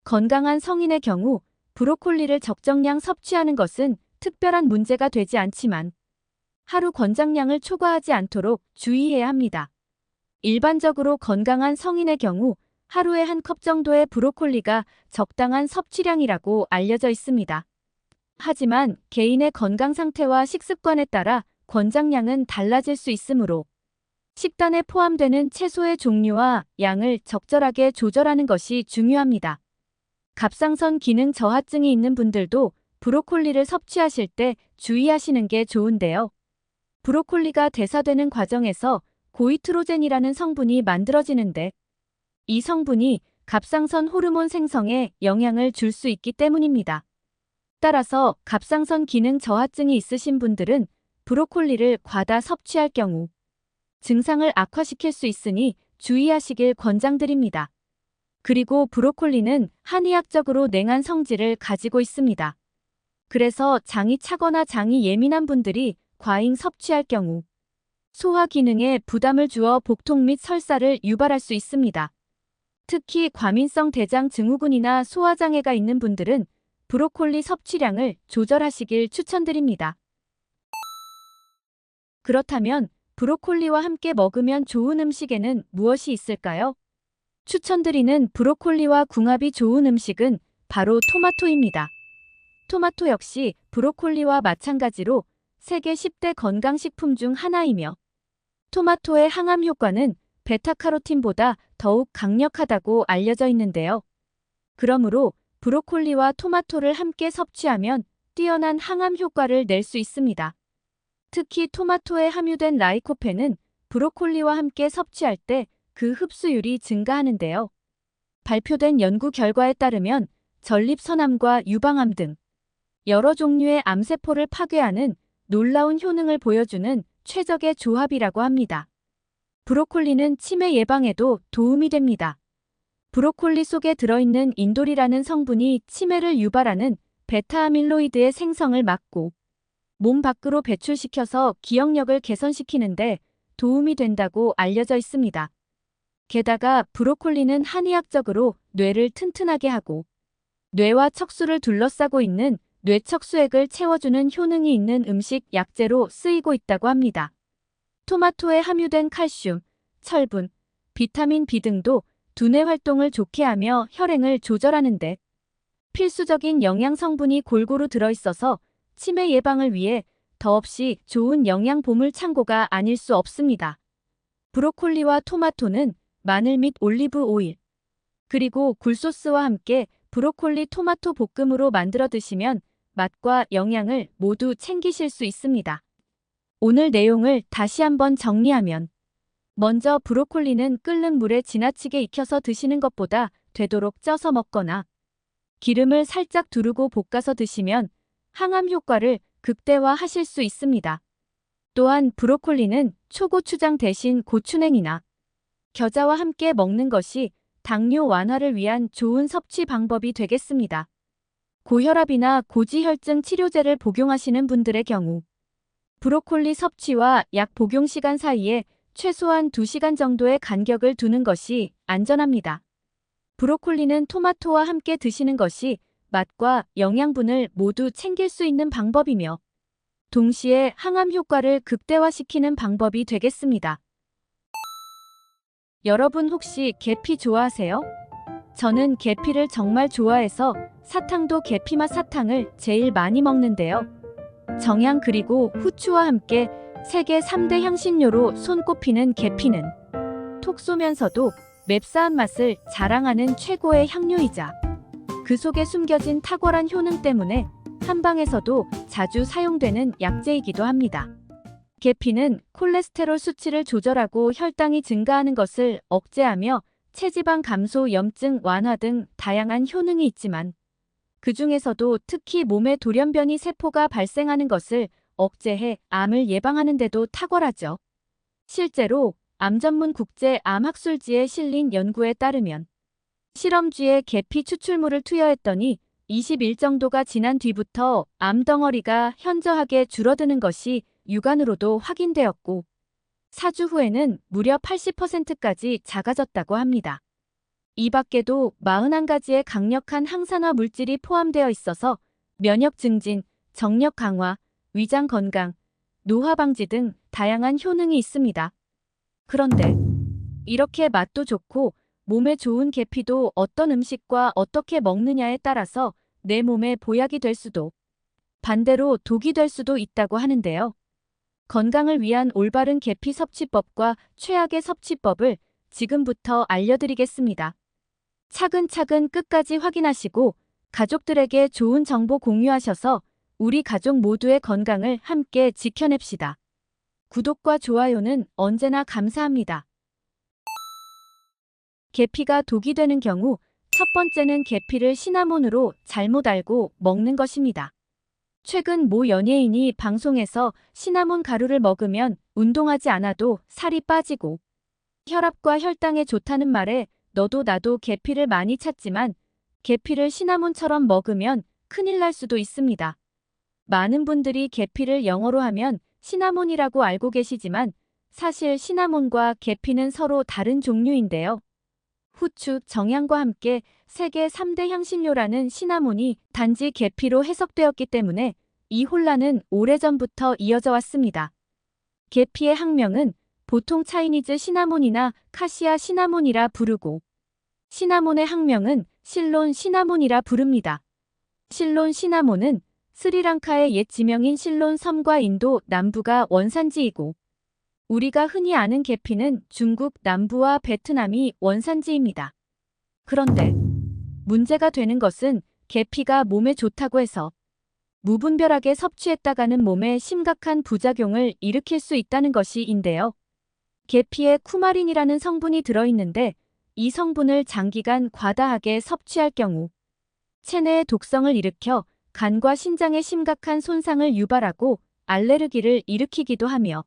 건강한 성인의 경우 브로콜리를 적정량 섭취하는 것은 특별한 문제가 되지 않지만 하루 권장량을 초과하지 않도록 주의해야 합니다. 일반적으로 건강한 성인의 경우 하루에 1컵 정도의 브로콜리가 적당한 섭취량이라고 알려져 있습니다. 하지만 개인의 건강 상태와 식습관에 따라 권장량은 달라질 수 있으므로 식단에 포함되는 채소의 종류와 양을 적절하게 조절하는 것이 중요합니다. 갑상선 기능 저하증이 있는 분들도 브로콜리를 섭취하실 때 주의하시는 게 좋은데요. 브로콜리가 대사되는 과정에서 고이트로젠이라는 성분이 만들어지는데 이 성분이 갑상선 호르몬 생성에 영향을 줄 수 있기 때문입니다. 따라서 갑상선 기능 저하증이 있으신 분들은 브로콜리를 과다 섭취할 경우 증상을 악화시킬 수 있으니 주의하시길 권장드립니다. 그리고 브로콜리는 한의학적으로 냉한 성질을 가지고 있습니다. 그래서 장이 차거나 장이 예민한 분들이 과잉 섭취할 경우 소화 기능에 부담을 주어 복통 및 설사를 유발할 수 있습니다. 특히 과민성 대장 증후군이나 소화장애가 있는 분들은 브로콜리 섭취량을 조절하시길 추천드립니다. 그렇다면 브로콜리와 함께 먹으면 좋은 음식에는 무엇이 있을까요? 추천드리는 브로콜리와 궁합이 좋은 음식은 바로 토마토입니다. 토마토 역시 브로콜리와 마찬가지로 세계 10대 건강식품 중 하나이며 토마토의 항암 효과는 베타카로틴보다 더욱 강력하다고 알려져 있는데요. 그러므로 브로콜리와 토마토를 함께 섭취하면 뛰어난 항암 효과를 낼 수 있습니다. 특히 토마토에 함유된 라이코펜은 브로콜리와 함께 섭취할 때 그 흡수율이 증가하는데요. 발표된 연구 결과에 따르면 전립선암과 유방암 등 여러 종류의 암세포를 파괴하는 놀라운 효능을 보여주는 최적의 조합이라고 합니다. 브로콜리는 치매 예방에도 도움이 됩니다. 브로콜리 속에 들어있는 인돌이라는 성분이 치매를 유발하는 베타아밀로이드의 생성을 막고 몸 밖으로 배출시켜서 기억력을 개선시키는데 도움이 된다고 알려져 있습니다. 게다가 브로콜리는 한의학적으로 뇌를 튼튼하게 하고 뇌와 척수를 둘러싸고 있는 뇌척수액을 채워주는 효능이 있는 음식 약재로 쓰이고 있다고 합니다. 토마토에 함유된 칼슘, 철분, 비타민 B 등도 두뇌 활동을 좋게 하며 혈행을 조절하는 데 필수적인 영양 성분이 골고루 들어있어서 치매 예방을 위해 더없이 좋은 영양 보물 창고가 아닐 수 없습니다. 브로콜리와 토마토는 마늘 및 올리브 오일, 그리고 굴소스와 함께 브로콜리 토마토 볶음으로 만들어 드시면 맛과 영양을 모두 챙기실 수 있습니다. 오늘 내용을 다시 한번 정리하면 먼저 브로콜리는 끓는 물에 지나치게 익혀서 드시는 것보다 되도록 쪄서 먹거나 기름을 살짝 두르고 볶아서 드시면 항암 효과를 극대화하실 수 있습니다. 또한 브로콜리는 초고추장 대신 고추냉이나 겨자와 함께 먹는 것이 당뇨 완화를 위한 좋은 섭취 방법이 되겠습니다. 고혈압이나 고지혈증 치료제를 복용하시는 분들의 경우 브로콜리 섭취와 약 복용 시간 사이에 최소한 2시간 정도의 간격을 두는 것이 안전합니다. 브로콜리는 토마토와 함께 드시는 것이 맛과 영양분을 모두 챙길 수 있는 방법이며 동시에 항암 효과를 극대화시키는 방법이 되겠습니다. 여러분 혹시 계피 좋아하세요? 저는 계피를 정말 좋아해서 사탕도 계피맛 사탕을 제일 많이 먹는데요. 정향 그리고 후추와 함께 세계 3대 향신료로 손꼽히는 계피는 톡 쏘면서도 맵싸한 맛을 자랑하는 최고의 향료이자 그 속에 숨겨진 탁월한 효능 때문에 한방에서도 자주 사용되는 약재이기도 합니다. 계피는 콜레스테롤 수치를 조절하고 혈당이 증가하는 것을 억제하며 체지방 감소, 염증 완화 등 다양한 효능이 있지만 그 중에서도 특히 몸에 돌연변이 세포가 발생하는 것을 억제해 암을 예방하는 데도 탁월하죠. 실제로 암 전문 국제 암학술지에 실린 연구에 따르면 실험쥐에 계피 추출물을 투여했더니 20일 정도가 지난 뒤부터 암덩어리가 현저하게 줄어드는 것이 육안으로도 확인되었고 4주 후에는 무려 80%까지 작아졌다고 합니다. 이 밖에도 41가지의 강력한 항산화 물질이 포함되어 있어서 면역 증진, 정력 강화, 위장 건강, 노화 방지 등 다양한 효능이 있습니다. 그런데 이렇게 맛도 좋고 몸에 좋은 계피도 어떤 음식과 어떻게 먹느냐에 따라서 내 몸에 보약이 될 수도 반대로 독이 될 수도 있다고 하는데요. 건강을 위한 올바른 계피 섭취법과 최악의 섭취법을 지금부터 알려드리겠습니다. 차근차근 끝까지 확인하시고 가족들에게 좋은 정보 공유하셔서 우리 가족 모두의 건강을 함께 지켜냅시다. 구독과 좋아요는 언제나 감사합니다. 계피가 독이 되는 경우 첫 번째는 계피를 시나몬으로 잘못 알고 먹는 것입니다. 최근 모 연예인이 방송에서 시나몬 가루를 먹으면 운동하지 않아도 살이 빠지고 혈압과 혈당에 좋다는 말에 너도 나도 계피를 많이 찾지만 계피를 시나몬처럼 먹으면 큰일 날 수도 있습니다. 많은 분들이 계피를 영어로 하면 시나몬이라고 알고 계시지만 사실 시나몬과 계피는 서로 다른 종류인데요. 후추, 정향과 함께 세계 3대 향신료라는 시나몬이 단지 계피로 해석되었기 때문에 이 혼란은 오래전부터 이어져 왔습니다. 계피의 학명은 보통 차이니즈 시나몬이나 카시아 시나몬이라 부르고 시나몬의 학명은 실론 시나몬이라 부릅니다. 실론 시나몬은 스리랑카의 옛 지명인 실론 섬과 인도 남부가 원산지이고 우리가 흔히 아는 계피는 중국 남부와 베트남이 원산지입니다. 그런데 문제가 되는 것은 계피가 몸에 좋다고 해서 무분별하게 섭취했다가는 몸에 심각한 부작용을 일으킬 수 있다는 것이인데요. 계피에 쿠마린이라는 성분이 들어있는데 이 성분을 장기간 과다하게 섭취할 경우 체내의 독성을 일으켜 간과 신장에 심각한 손상을 유발하고 알레르기를 일으키기도 하며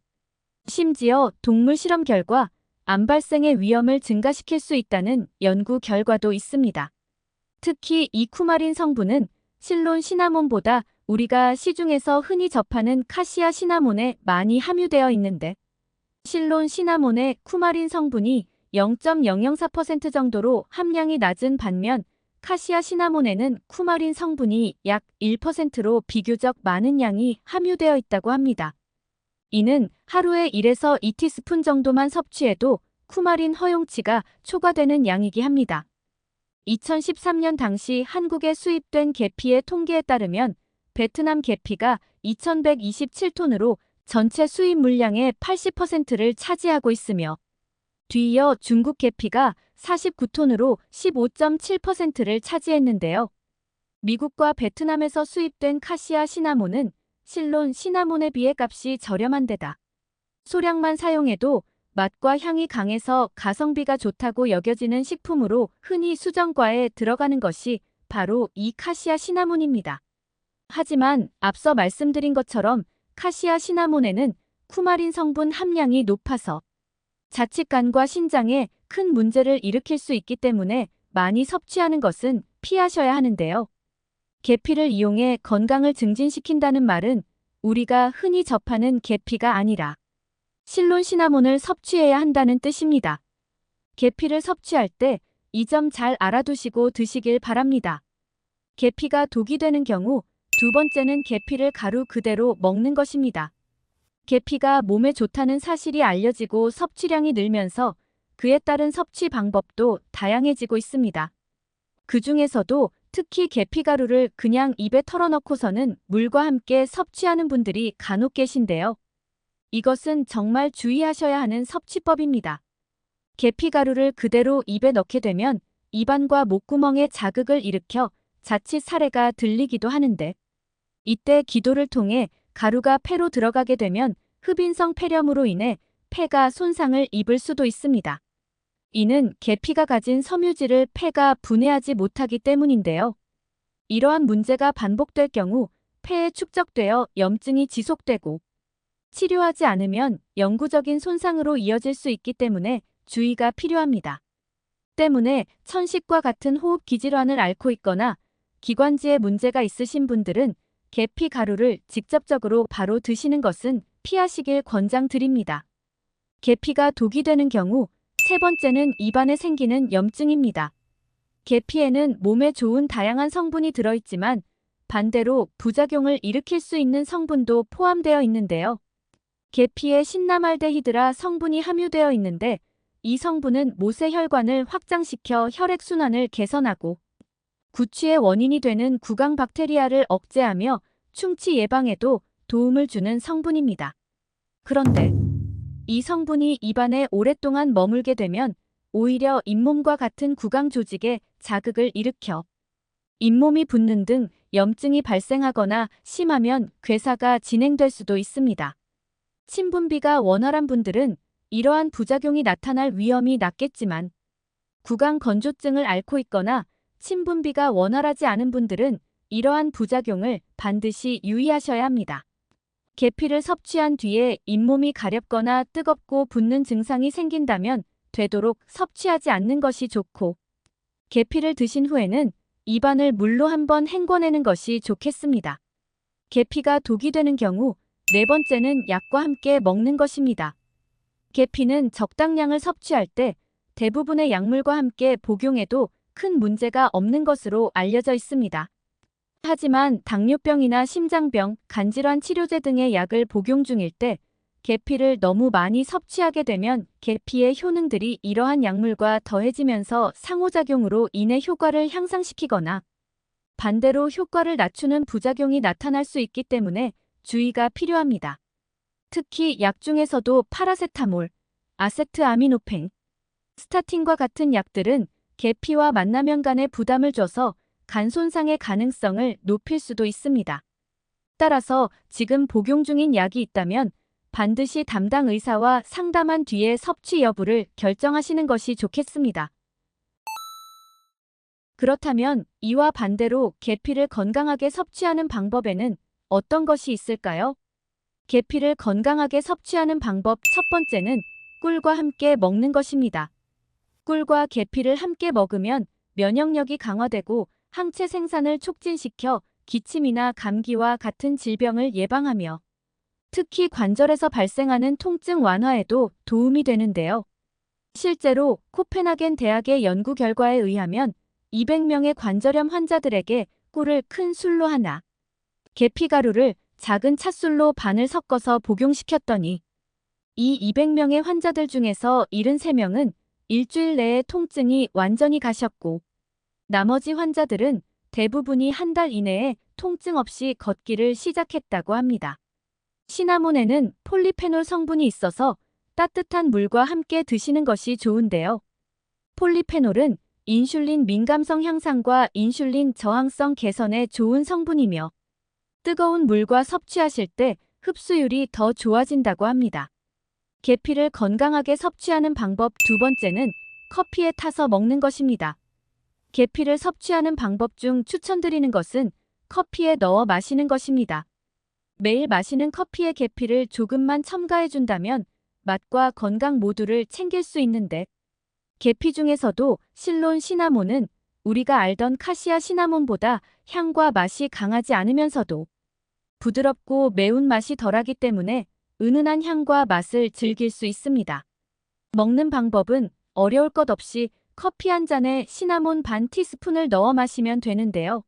심지어 동물 실험 결과 암 발생의 위험을 증가시킬 수 있다는 연구 결과도 있습니다. 특히 이 쿠마린 성분은 실론 시나몬보다 우리가 시중에서 흔히 접하는 카시아 시나몬에 많이 함유되어 있는데 실론 시나몬의 쿠마린 성분이 0.004% 정도로 함량이 낮은 반면 카시아 시나몬에는 쿠마린 성분이 약 1%로 비교적 많은 양이 함유되어 있다고 합니다. 이는 하루에 1에서 2티스푼 정도만 섭취해도 쿠마린 허용치가 초과되는 양이기 합니다. 2013년 당시 한국에 수입된 계피의 통계에 따르면 베트남 계피가 2127톤으로 전체 수입 물량의 80%를 차지하고 있으며 뒤이어 중국 계피가 49톤으로 15.7%를 차지했는데요. 미국과 베트남에서 수입된 카시아 시나몬은 실론 시나몬에 비해 값이 저렴한 데다 소량만 사용해도 맛과 향이 강해서 가성비가 좋다고 여겨지는 식품으로 흔히 수정과에 들어가는 것이 바로 이 카시아 시나몬입니다. 하지만 앞서 말씀드린 것처럼 카시아 시나몬에는 쿠마린 성분 함량이 높아서 자칫 간과 신장에 큰 문제를 일으킬 수 있기 때문에 많이 섭취하는 것은 피하셔야 하는데요. 계피를 이용해 건강을 증진시킨다는 말은 우리가 흔히 접하는 계피가 아니라 실론 시나몬을 섭취해야 한다는 뜻입니다. 계피를 섭취할 때 이 점 잘 알아두시고 드시길 바랍니다. 계피가 독이 되는 경우 두 번째는 계피를 가루 그대로 먹는 것입니다. 계피가 몸에 좋다는 사실이 알려지고 섭취량이 늘면서 그에 따른 섭취 방법도 다양해지고 있습니다. 그 중에서도 특히 계피가루를 그냥 입에 털어넣고서는 물과 함께 섭취하는 분들이 간혹 계신데요. 이것은 정말 주의하셔야 하는 섭취법입니다. 계피가루를 그대로 입에 넣게 되면 입안과 목구멍에 자극을 일으켜 자칫 사레가 들리기도 하는데 이때 기도를 통해 가루가 폐로 들어가게 되면 흡인성 폐렴으로 인해 폐가 손상을 입을 수도 있습니다. 이는 계피가 가진 섬유질을 폐가 분해하지 못하기 때문인데요. 이러한 문제가 반복될 경우 폐에 축적되어 염증이 지속되고 치료하지 않으면 영구적인 손상으로 이어질 수 있기 때문에 주의가 필요합니다. 때문에 천식과 같은 호흡 기질환을 앓고 있거나 기관지에 문제가 있으신 분들은 계피 가루를 직접적으로 바로 드시는 것은 피하시길 권장드립니다. 계피가 독이 되는 경우 세 번째는 입안에 생기는 염증입니다. 계피에는 몸에 좋은 다양한 성분이 들어있지만 반대로 부작용을 일으킬 수 있는 성분도 포함되어 있는데요. 계피에 신라말데히드라 성분이 함유되어 있는데 이 성분은 모세혈관을 확장시켜 혈액순환을 개선하고 구취의 원인이 되는 구강 박테리아를 억제하며 충치 예방에도 도움을 주는 성분입니다. 그런데 이 성분이 입안에 오랫동안 머물게 되면 오히려 잇몸과 같은 구강 조직에 자극을 일으켜 잇몸이 붓는 등 염증이 발생하거나 심하면 괴사가 진행될 수도 있습니다. 침분비가 원활한 분들은 이러한 부작용이 나타날 위험이 낮겠지만 구강 건조증을 앓고 있거나 침분비가 원활하지 않은 분들은 이러한 부작용을 반드시 유의하셔야 합니다. 계피를 섭취한 뒤에 잇몸이 가렵거나 뜨겁고 붓는 증상이 생긴다면 되도록 섭취하지 않는 것이 좋고 계피를 드신 후에는 입안을 물로 한번 헹궈내는 것이 좋겠습니다. 계피가 독이 되는 경우 네 번째는 약과 함께 먹는 것입니다. 계피는 적당량을 섭취할 때 대부분의 약물과 함께 복용해도 큰 문제가 없는 것으로 알려져 있습니다. 하지만 당뇨병이나 심장병, 간질환 치료제 등의 약을 복용 중일 때 계피를 너무 많이 섭취하게 되면 계피의 효능들이 이러한 약물과 더해지면서 상호작용으로 인해 효과를 향상시키거나 반대로 효과를 낮추는 부작용이 나타날 수 있기 때문에 주의가 필요합니다. 특히 약 중에서도 파라세타몰, 아세트아미노펜, 스타틴과 같은 약들은 계피와 만나면 간에 부담을 줘서 간 손상의 가능성을 높일 수도 있습니다. 따라서 지금 복용 중인 약이 있다면 반드시 담당 의사와 상담한 뒤에 섭취 여부를 결정하시는 것이 좋겠습니다. 그렇다면 이와 반대로 계피를 건강하게 섭취하는 방법에는 어떤 것이 있을까요? 계피를 건강하게 섭취하는 방법 첫 번째는 꿀과 함께 먹는 것입니다. 꿀과 계피를 함께 먹으면 면역력이 강화되고 항체 생산을 촉진시켜 기침이나 감기와 같은 질병을 예방하며 특히 관절에서 발생하는 통증 완화에도 도움이 되는데요. 실제로 코펜하겐 대학의 연구 결과에 의하면 200명의 관절염 환자들에게 꿀을 큰 술로 하나, 계피가루를 작은 찻술로 반을 섞어서 복용시켰더니 이 200명의 환자들 중에서 73명은 일주일 내에 통증이 완전히 가셨고 나머지 환자들은 대부분이 한 달 이내에 통증 없이 걷기를 시작했다고 합니다. 시나몬에는 폴리페놀 성분이 있어서 따뜻한 물과 함께 드시는 것이 좋은데요. 폴리페놀은 인슐린 민감성 향상과 인슐린 저항성 개선에 좋은 성분이며 뜨거운 물과 섭취하실 때 흡수율이 더 좋아진다고 합니다. 계피를 건강하게 섭취하는 방법 두 번째는 커피에 타서 먹는 것입니다. 계피를 섭취하는 방법 중 추천드리는 것은 커피에 넣어 마시는 것입니다. 매일 마시는 커피에 계피를 조금만 첨가해준다면 맛과 건강 모두를 챙길 수 있는데 계피 중에서도 실론 시나몬은 우리가 알던 카시아 시나몬보다 향과 맛이 강하지 않으면서도 부드럽고 매운 맛이 덜하기 때문에 은은한 향과 맛을 즐길 수 있습니다. 먹는 방법은 어려울 것 없이 커피 한 잔에 시나몬 반 티스푼을 넣어 마시면 되는데요.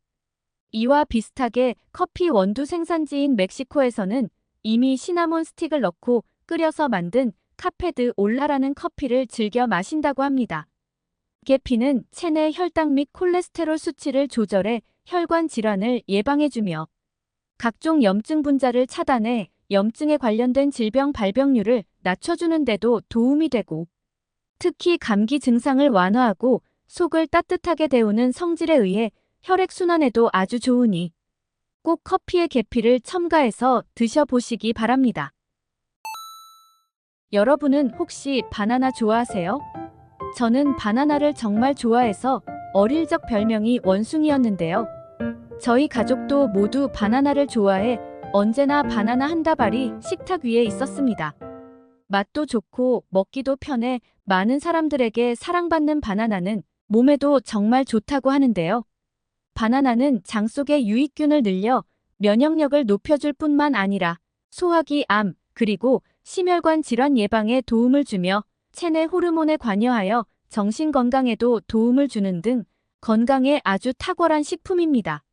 이와 비슷하게 커피 원두 생산지인 멕시코에서는 이미 시나몬 스틱을 넣고 끓여서 만든 카페드 올라라는 커피를 즐겨 마신다고 합니다. 계피는 체내 혈당 및 콜레스테롤 수치를 조절해 혈관 질환을 예방해주며 각종 염증 분자를 차단해 염증에 관련된 질병 발병률을 낮춰주는 데도 도움이 되고 특히 감기 증상을 완화하고 속을 따뜻하게 데우는 성질에 의해 혈액순환에도 아주 좋으니 꼭 커피에 계피를 첨가해서 드셔보시기 바랍니다. 여러분은 혹시 바나나 좋아하세요? 저는 바나나를 정말 좋아해서 어릴 적 별명이 원숭이였는데요. 저희 가족도 모두 바나나를 좋아해 언제나 바나나 한 다발이 식탁 위에 있었습니다. 맛도 좋고 먹기도 편해 많은 사람들에게 사랑받는 바나나는 몸에도 정말 좋다고 하는데요. 바나나는 장 속의 유익균을 늘려 면역력을 높여줄 뿐만 아니라 소화기, 암, 그리고 심혈관 질환 예방에 도움을 주며 체내 호르몬에 관여하여 정신 건강에도 도움을 주는 등 건강에 아주 탁월한 식품입니다.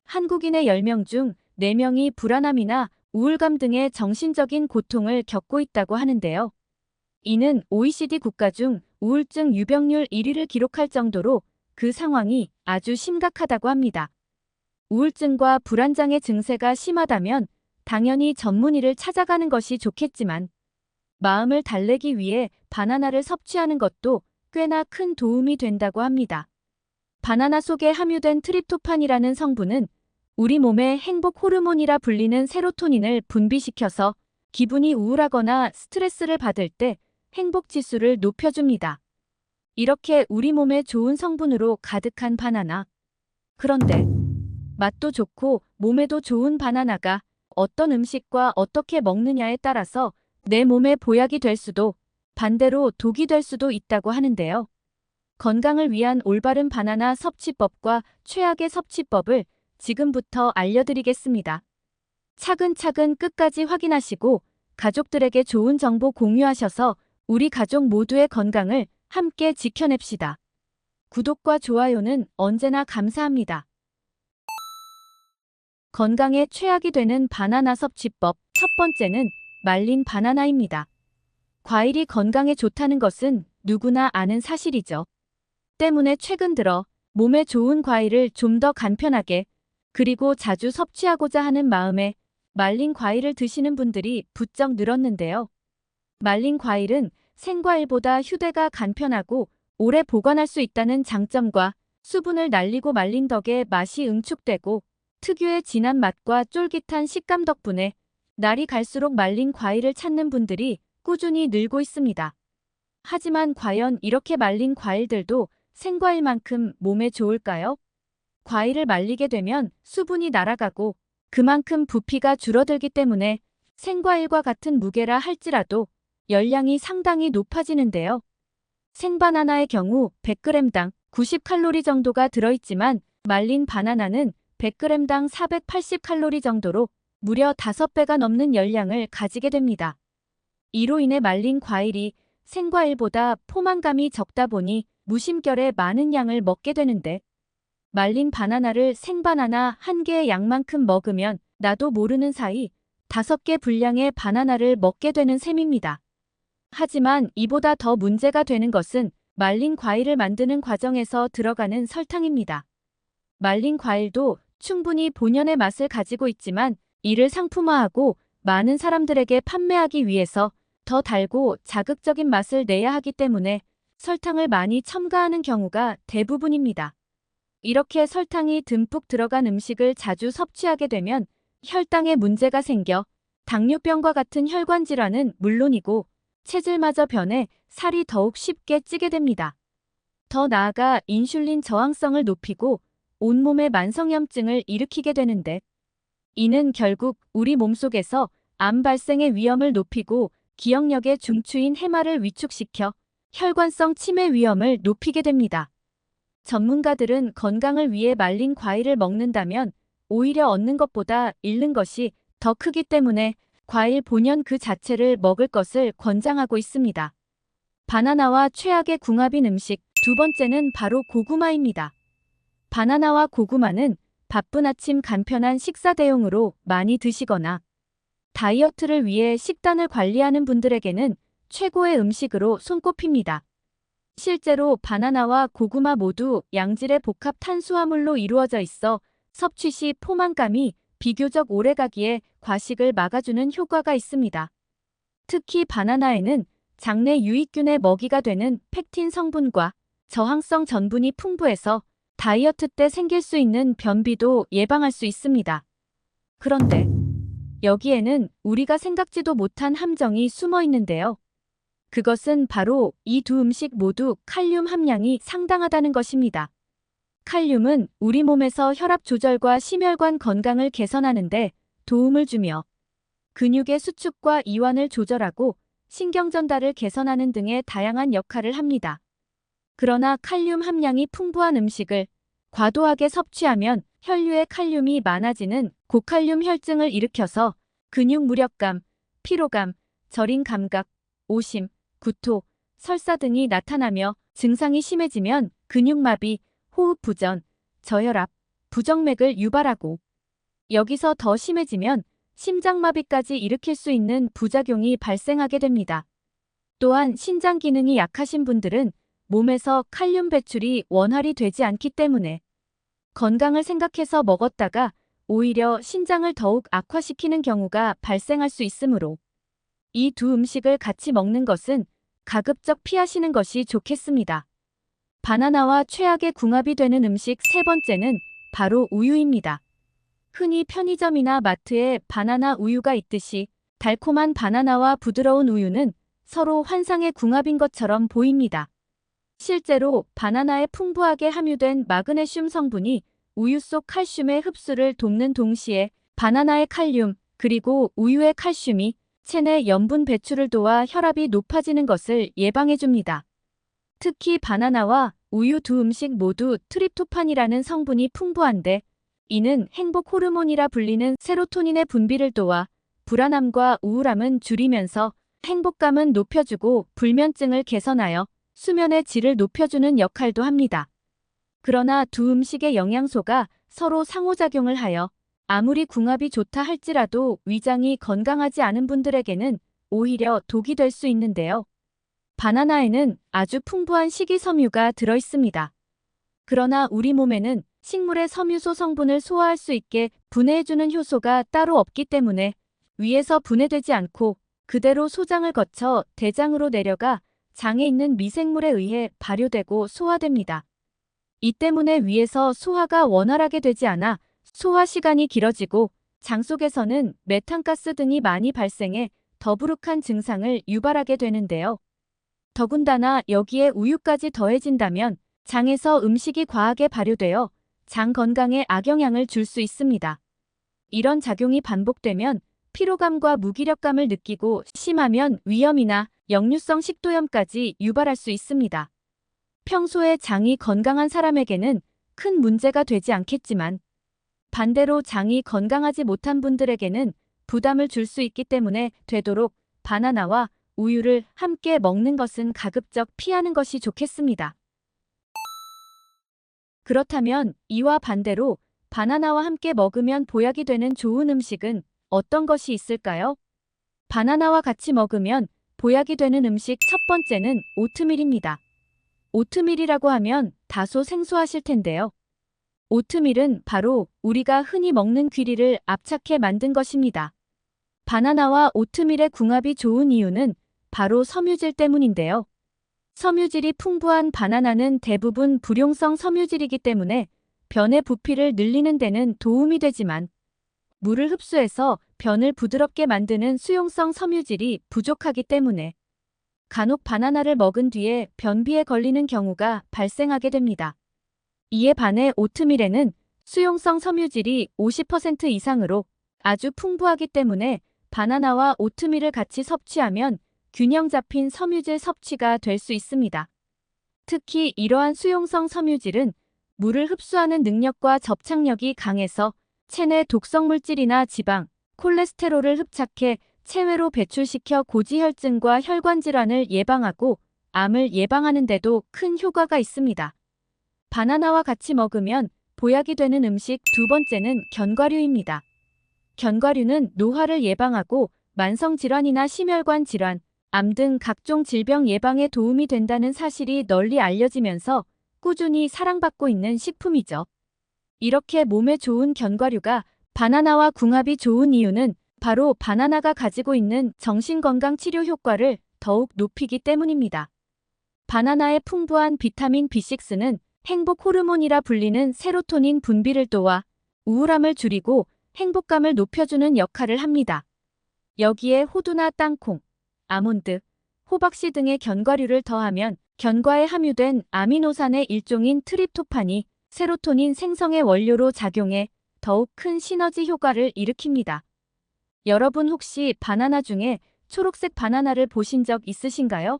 한국인의 10명 중 4명이 불안함이나 우울감 등의 정신적인 고통을 겪고 있다고 하는데요. 이는 OECD 국가 중 우울증 유병률 1위를 기록할 정도로 그 상황이 아주 심각하다고 합니다. 우울증과 불안장애 증세가 심하다면 당연히 전문의를 찾아가는 것이 좋겠지만 마음을 달래기 위해 바나나를 섭취하는 것도 꽤나 큰 도움이 된다고 합니다. 바나나 속에 함유된 트립토판이라는 성분은 우리 몸의 행복 호르몬이라 불리는 세로토닌을 분비시켜서 기분이 우울하거나 스트레스를 받을 때 행복 지수를 높여줍니다. 이렇게 우리 몸에 좋은 성분으로 가득한 바나나. 그런데 맛도 좋고 몸에도 좋은 바나나가 어떤 음식과 어떻게 먹느냐에 따라서 내 몸에 보약이 될 수도 반대로 독이 될 수도 있다고 하는데요. 건강을 위한 올바른 바나나 섭취법과 최악의 섭취법을 지금부터 알려드리겠습니다. 차근차근 끝까지 확인하시고 가족들에게 좋은 정보 공유하셔서 우리 가족 모두의 건강을 함께 지켜냅시다. 구독과 좋아요는 언제나 감사합니다. 건강에 최악이 되는 바나나 섭취법. 첫 번째는 말린 바나나입니다. 과일이 건강에 좋다는 것은 누구나 아는 사실이죠. 때문에 최근 들어 몸에 좋은 과일을 좀 더 간편하게 그리고 자주 섭취하고자 하는 마음에 말린 과일을 드시는 분들이 부쩍 늘었는데요. 말린 과일은 생과일보다 휴대가 간편하고 오래 보관할 수 있다는 장점과 수분을 날리고 말린 덕에 맛이 응축되고 특유의 진한 맛과 쫄깃한 식감 덕분에 날이 갈수록 말린 과일을 찾는 분들이 꾸준히 늘고 있습니다. 하지만 과연 이렇게 말린 과일들도 생과일만큼 몸에 좋을까요? 과일을 말리게 되면 수분이 날아가고 그만큼 부피가 줄어들기 때문에 생과일과 같은 무게라 할지라도 열량이 상당히 높아지는데요. 생바나나의 경우 100g당 90칼로리 정도가 들어있지만 말린 바나나는 100g당 480칼로리 정도로 무려 5배가 넘는 열량을 가지게 됩니다. 이로 인해 말린 과일이 생과일보다 포만감이 적다 보니 무심결에 많은 양을 먹게 되는데 말린 바나나를 생바나나 1개의 양만큼 먹으면 나도 모르는 사이 5개 분량의 바나나를 먹게 되는 셈입니다. 하지만 이보다 더 문제가 되는 것은 말린 과일을 만드는 과정에서 들어가는 설탕입니다. 말린 과일도 충분히 본연의 맛을 가지고 있지만 이를 상품화하고 많은 사람들에게 판매하기 위해서 더 달고 자극적인 맛을 내야 하기 때문에 설탕을 많이 첨가하는 경우가 대부분입니다. 이렇게 설탕이 듬뿍 들어간 음식을 자주 섭취하게 되면 혈당에 문제가 생겨 당뇨병과 같은 혈관 질환은 물론이고 체질마저 변해 살이 더욱 쉽게 찌게 됩니다. 더 나아가 인슐린 저항성을 높이고 온몸의 만성염증을 일으키게 되는데 이는 결국 우리 몸속에서 암 발생의 위험을 높이고 기억력의 중추인 해마를 위축시켜 혈관성 치매 위험을 높이게 됩니다. 전문가들은 건강을 위해 말린 과일을 먹는다면 오히려 얻는 것보다 잃는 것이 더 크기 때문에 과일 본연 그 자체를 먹을 것을 권장하고 있습니다. 바나나와 최악의 궁합인 음식. 두 번째는 바로 고구마입니다. 바나나와 고구마는 바쁜 아침 간편한 식사 대용으로 많이 드시거나 다이어트를 위해 식단을 관리하는 분들에게는 최고의 음식으로 손꼽힙니다. 실제로 바나나와 고구마 모두 양질의 복합 탄수화물로 이루어져 있어 섭취 시 포만감이 비교적 오래가기에 과식을 막아주는 효과가 있습니다. 특히 바나나에는 장내 유익균의 먹이가 되는 펙틴 성분과 저항성 전분이 풍부해서 다이어트 때 생길 수 있는 변비도 예방할 수 있습니다. 그런데 여기에는 우리가 생각지도 못한 함정이 숨어 있는데요. 그것은 바로 이 두 음식 모두 칼륨 함량이 상당하다는 것입니다. 칼륨은 우리 몸에서 혈압 조절과 심혈관 건강을 개선하는 데 도움을 주며 근육의 수축과 이완을 조절하고 신경 전달을 개선하는 등의 다양한 역할을 합니다. 그러나 칼륨 함량이 풍부한 음식을 과도하게 섭취하면 혈류에 칼륨이 많아지는 고칼륨 혈증을 일으켜서 근육 무력감, 피로감, 저린 감각, 오심, 구토, 설사 등이 나타나며 증상이 심해지면 근육마비, 호흡부전, 저혈압, 부정맥을 유발하고 여기서 더 심해지면 심장마비까지 일으킬 수 있는 부작용이 발생하게 됩니다. 또한 신장 기능이 약하신 분들은 몸에서 칼륨 배출이 원활히 되지 않기 때문에 건강을 생각해서 먹었다가 오히려 신장을 더욱 악화시키는 경우가 발생할 수 있으므로 이 두 음식을 같이 먹는 것은 가급적 피하시는 것이 좋겠습니다. 바나나와 최악의 궁합이 되는 음식. 세 번째는 바로 우유입니다. 흔히 편의점이나 마트에 바나나 우유가 있듯이 달콤한 바나나와 부드러운 우유는 서로 환상의 궁합인 것처럼 보입니다. 실제로 바나나에 풍부하게 함유된 마그네슘 성분이 우유 속 칼슘의 흡수를 돕는 동시에 바나나의 칼륨 그리고 우유의 칼슘이 체내 염분 배출을 도와 혈압이 높아지는 것을 예방해줍니다. 특히 바나나와 우유 두 음식 모두 트립토판이라는 성분이 풍부한데 이는 행복 호르몬이라 불리는 세로토닌의 분비를 도와 불안함과 우울함은 줄이면서 행복감은 높여주고 불면증을 개선하여 수면의 질을 높여주는 역할도 합니다. 그러나 두 음식의 영양소가 서로 상호작용을 하여 아무리 궁합이 좋다 할지라도 위장이 건강하지 않은 분들에게는 오히려 독이 될 수 있는데요. 바나나에는 아주 풍부한 식이섬유가 들어있습니다. 그러나 우리 몸에는 식물의 섬유소 성분을 소화할 수 있게 분해해주는 효소가 따로 없기 때문에 위에서 분해되지 않고 그대로 소장을 거쳐 대장으로 내려가 장에 있는 미생물에 의해 발효되고 소화됩니다. 이 때문에 위에서 소화가 원활하게 되지 않아 소화 시간이 길어지고 장 속에서는 메탄가스 등이 많이 발생해 더부룩한 증상을 유발하게 되는데요. 더군다나 여기에 우유까지 더해진다면 장에서 음식이 과하게 발효되어 장 건강에 악영향을 줄 수 있습니다. 이런 작용이 반복되면 피로감과 무기력감을 느끼고 심하면 위염이나 역류성 식도염까지 유발할 수 있습니다. 평소에 장이 건강한 사람에게는 큰 문제가 되지 않겠지만 반대로 장이 건강하지 못한 분들에게는 부담을 줄 수 있기 때문에 되도록 바나나와 우유를 함께 먹는 것은 가급적 피하는 것이 좋겠습니다. 그렇다면 이와 반대로 바나나와 함께 먹으면 보약이 되는 좋은 음식은 어떤 것이 있을까요? 바나나와 같이 먹으면 보약이 되는 음식 첫 번째는 오트밀입니다. 오트밀이라고 하면 다소 생소하실 텐데요. 오트밀은 바로 우리가 흔히 먹는 귀리를 압착해 만든 것입니다. 바나나와 오트밀의 궁합이 좋은 이유는 바로 섬유질 때문인데요. 섬유질이 풍부한 바나나는 대부분 불용성 섬유질이기 때문에 변의 부피를 늘리는 데는 도움이 되지만 물을 흡수해서 변을 부드럽게 만드는 수용성 섬유질이 부족하기 때문에 간혹 바나나를 먹은 뒤에 변비에 걸리는 경우가 발생하게 됩니다. 이에 반해 오트밀에는 수용성 섬유질이 50% 이상으로 아주 풍부하기 때문에 바나나와 오트밀을 같이 섭취하면 균형 잡힌 섬유질 섭취가 될 수 있습니다. 특히 이러한 수용성 섬유질은 물을 흡수하는 능력과 접착력이 강해서 체내 독성물질이나 지방, 콜레스테롤을 흡착해 체외로 배출시켜 고지혈증과 혈관질환을 예방하고 암을 예방하는 데도 큰 효과가 있습니다. 바나나와 같이 먹으면 보약이 되는 음식 두 번째는 견과류입니다. 견과류는 노화를 예방하고 만성질환이나 심혈관 질환, 암 등 각종 질병 예방에 도움이 된다는 사실이 널리 알려지면서 꾸준히 사랑받고 있는 식품이죠. 이렇게 몸에 좋은 견과류가 바나나와 궁합이 좋은 이유는 바로 바나나가 가지고 있는 정신건강 치료 효과를 더욱 높이기 때문입니다. 바나나의 풍부한 비타민 B6는 행복 호르몬이라 불리는 세로토닌 분비를 도와 우울함을 줄이고 행복감을 높여주는 역할을 합니다. 여기에 호두나 땅콩, 아몬드, 호박씨 등의 견과류를 더하면 견과에 함유된 아미노산의 일종인 트립토판이 세로토닌 생성의 원료로 작용해 더욱 큰 시너지 효과를 일으킵니다. 여러분 혹시 바나나 중에 초록색 바나나를 보신 적 있으신가요?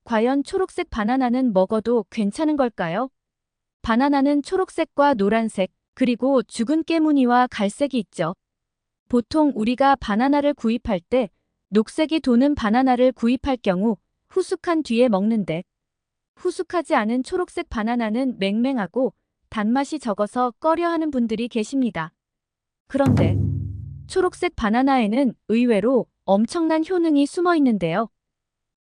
과연 초록색 바나나는 먹어도 괜찮은 걸까요? 바나나는 초록색과 노란색, 그리고 죽은 깨무늬와 갈색이 있죠. 보통 우리가 바나나를 구입할 때 녹색이 도는 바나나를 구입할 경우 후숙한 뒤에 먹는데 후숙하지 않은 초록색 바나나는 맹맹하고 단맛이 적어서 꺼려하는 분들이 계십니다. 그런데 초록색 바나나에는 의외로 엄청난 효능이 숨어 있는데요.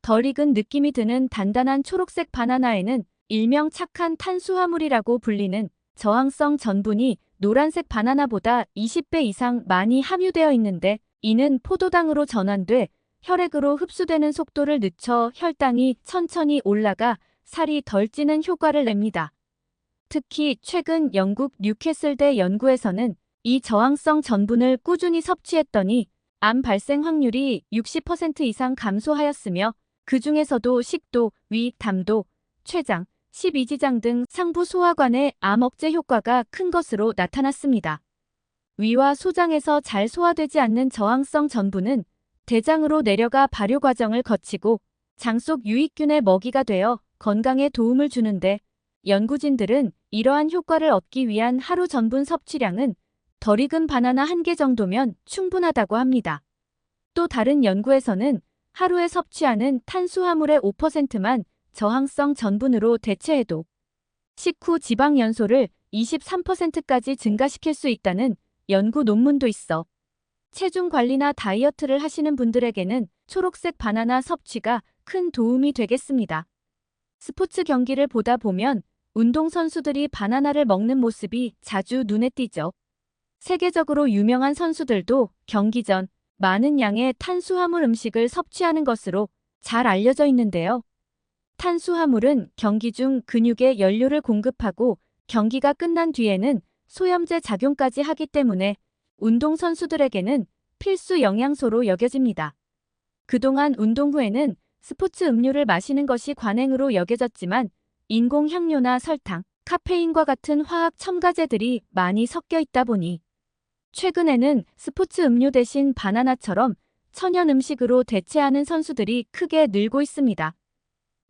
덜 익은 느낌이 드는 단단한 초록색 바나나에는 일명 착한 탄수화물이라고 불리는 저항성 전분이 노란색 바나나보다 20배 이상 많이 함유되어 있는데 이는 포도당으로 전환돼 혈액으로 흡수되는 속도를 늦춰 혈당이 천천히 올라가 살이 덜 찌는 효과를 냅니다. 특히 최근 영국 뉴캐슬대 연구에서는 이 저항성 전분을 꾸준히 섭취했더니 암 발생 확률이 60% 이상 감소하였으며 그 중에서도 식도, 위, 담도, 췌장, 십이지장 등 상부 소화관의 암 억제 효과가 큰 것으로 나타났습니다. 위와 소장에서 잘 소화되지 않는 저항성 전분은 대장으로 내려가 발효 과정을 거치고 장 속 유익균의 먹이가 되어 건강에 도움을 주는데 연구진들은 이러한 효과를 얻기 위한 하루 전분 섭취량은 덜 익은 바나나 1개 정도면 충분하다고 합니다. 또 다른 연구에서는 하루에 섭취하는 탄수화물의 5%만 저항성 전분으로 대체해도 식후 지방 연소를 23%까지 증가시킬 수 있다는 연구 논문도 있어. 체중 관리나 다이어트를 하시는 분들에게는 초록색 바나나 섭취가 큰 도움이 되겠습니다. 스포츠 경기를 보다 보면 운동선수들이 바나나를 먹는 모습이 자주 눈에 띄죠. 세계적으로 유명한 선수들도 경기 전 많은 양의 탄수화물 음식을 섭취하는 것으로 잘 알려져 있는데요. 탄수화물은 경기 중 근육에 연료를 공급하고 경기가 끝난 뒤에는 소염제 작용까지 하기 때문에 운동선수들에게는 필수 영양소로 여겨집니다. 그동안 운동 후에는 스포츠 음료를 마시는 것이 관행으로 여겨졌지만 인공 향료나 설탕, 카페인과 같은 화학 첨가제들이 많이 섞여 있다 보니 최근에는 스포츠 음료 대신 바나나처럼 천연 음식으로 대체하는 선수들이 크게 늘고 있습니다.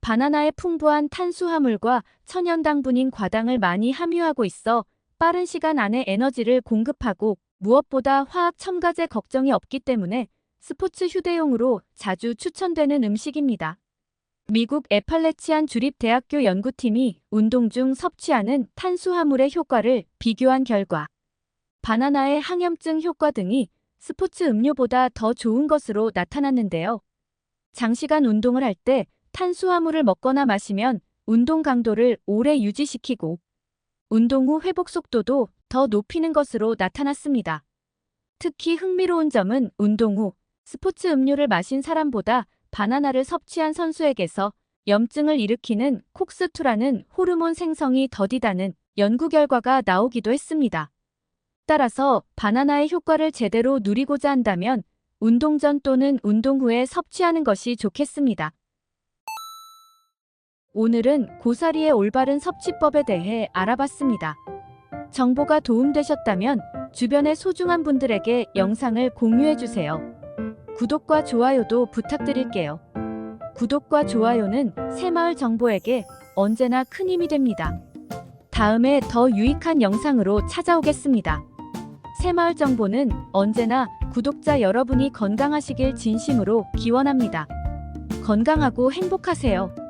바나나의 풍부한 탄수화물과 천연 당분인 과당을 많이 함유하고 있어 빠른 시간 안에 에너지를 공급하고 무엇보다 화학 첨가제 걱정이 없기 때문에 스포츠 휴대용으로 자주 추천되는 음식입니다. 미국 애팔레치안 주립대학교 연구팀이 운동 중 섭취하는 탄수화물의 효과를 비교한 결과 바나나의 항염증 효과 등이 스포츠 음료보다 더 좋은 것으로 나타났는데요. 장시간 운동을 할 때 탄수화물을 먹거나 마시면 운동 강도를 오래 유지시키고 운동 후 회복 속도도 더 높이는 것으로 나타났습니다. 특히 흥미로운 점은 운동 후 스포츠 음료를 마신 사람보다 바나나를 섭취한 선수에게서 염증을 일으키는 콕스2라는 호르몬 생성이 더디다는 연구 결과가 나오기도 했습니다. 따라서 바나나의 효과를 제대로 누리고자 한다면 운동 전 또는 운동 후에 섭취하는 것이 좋겠습니다. 오늘은 고사리의 올바른 섭취법에 대해 알아봤습니다. 정보가 도움되셨다면 주변의 소중한 분들에게 영상을 공유해주세요. 구독과 좋아요도 부탁드릴게요. 구독과 좋아요는 새마을 정보에게 언제나 큰 힘이 됩니다. 다음에 더 유익한 영상으로 찾아오겠습니다. 새마을 정보는 언제나 구독자 여러분이 건강하시길 진심으로 기원합니다. 건강하고 행복하세요.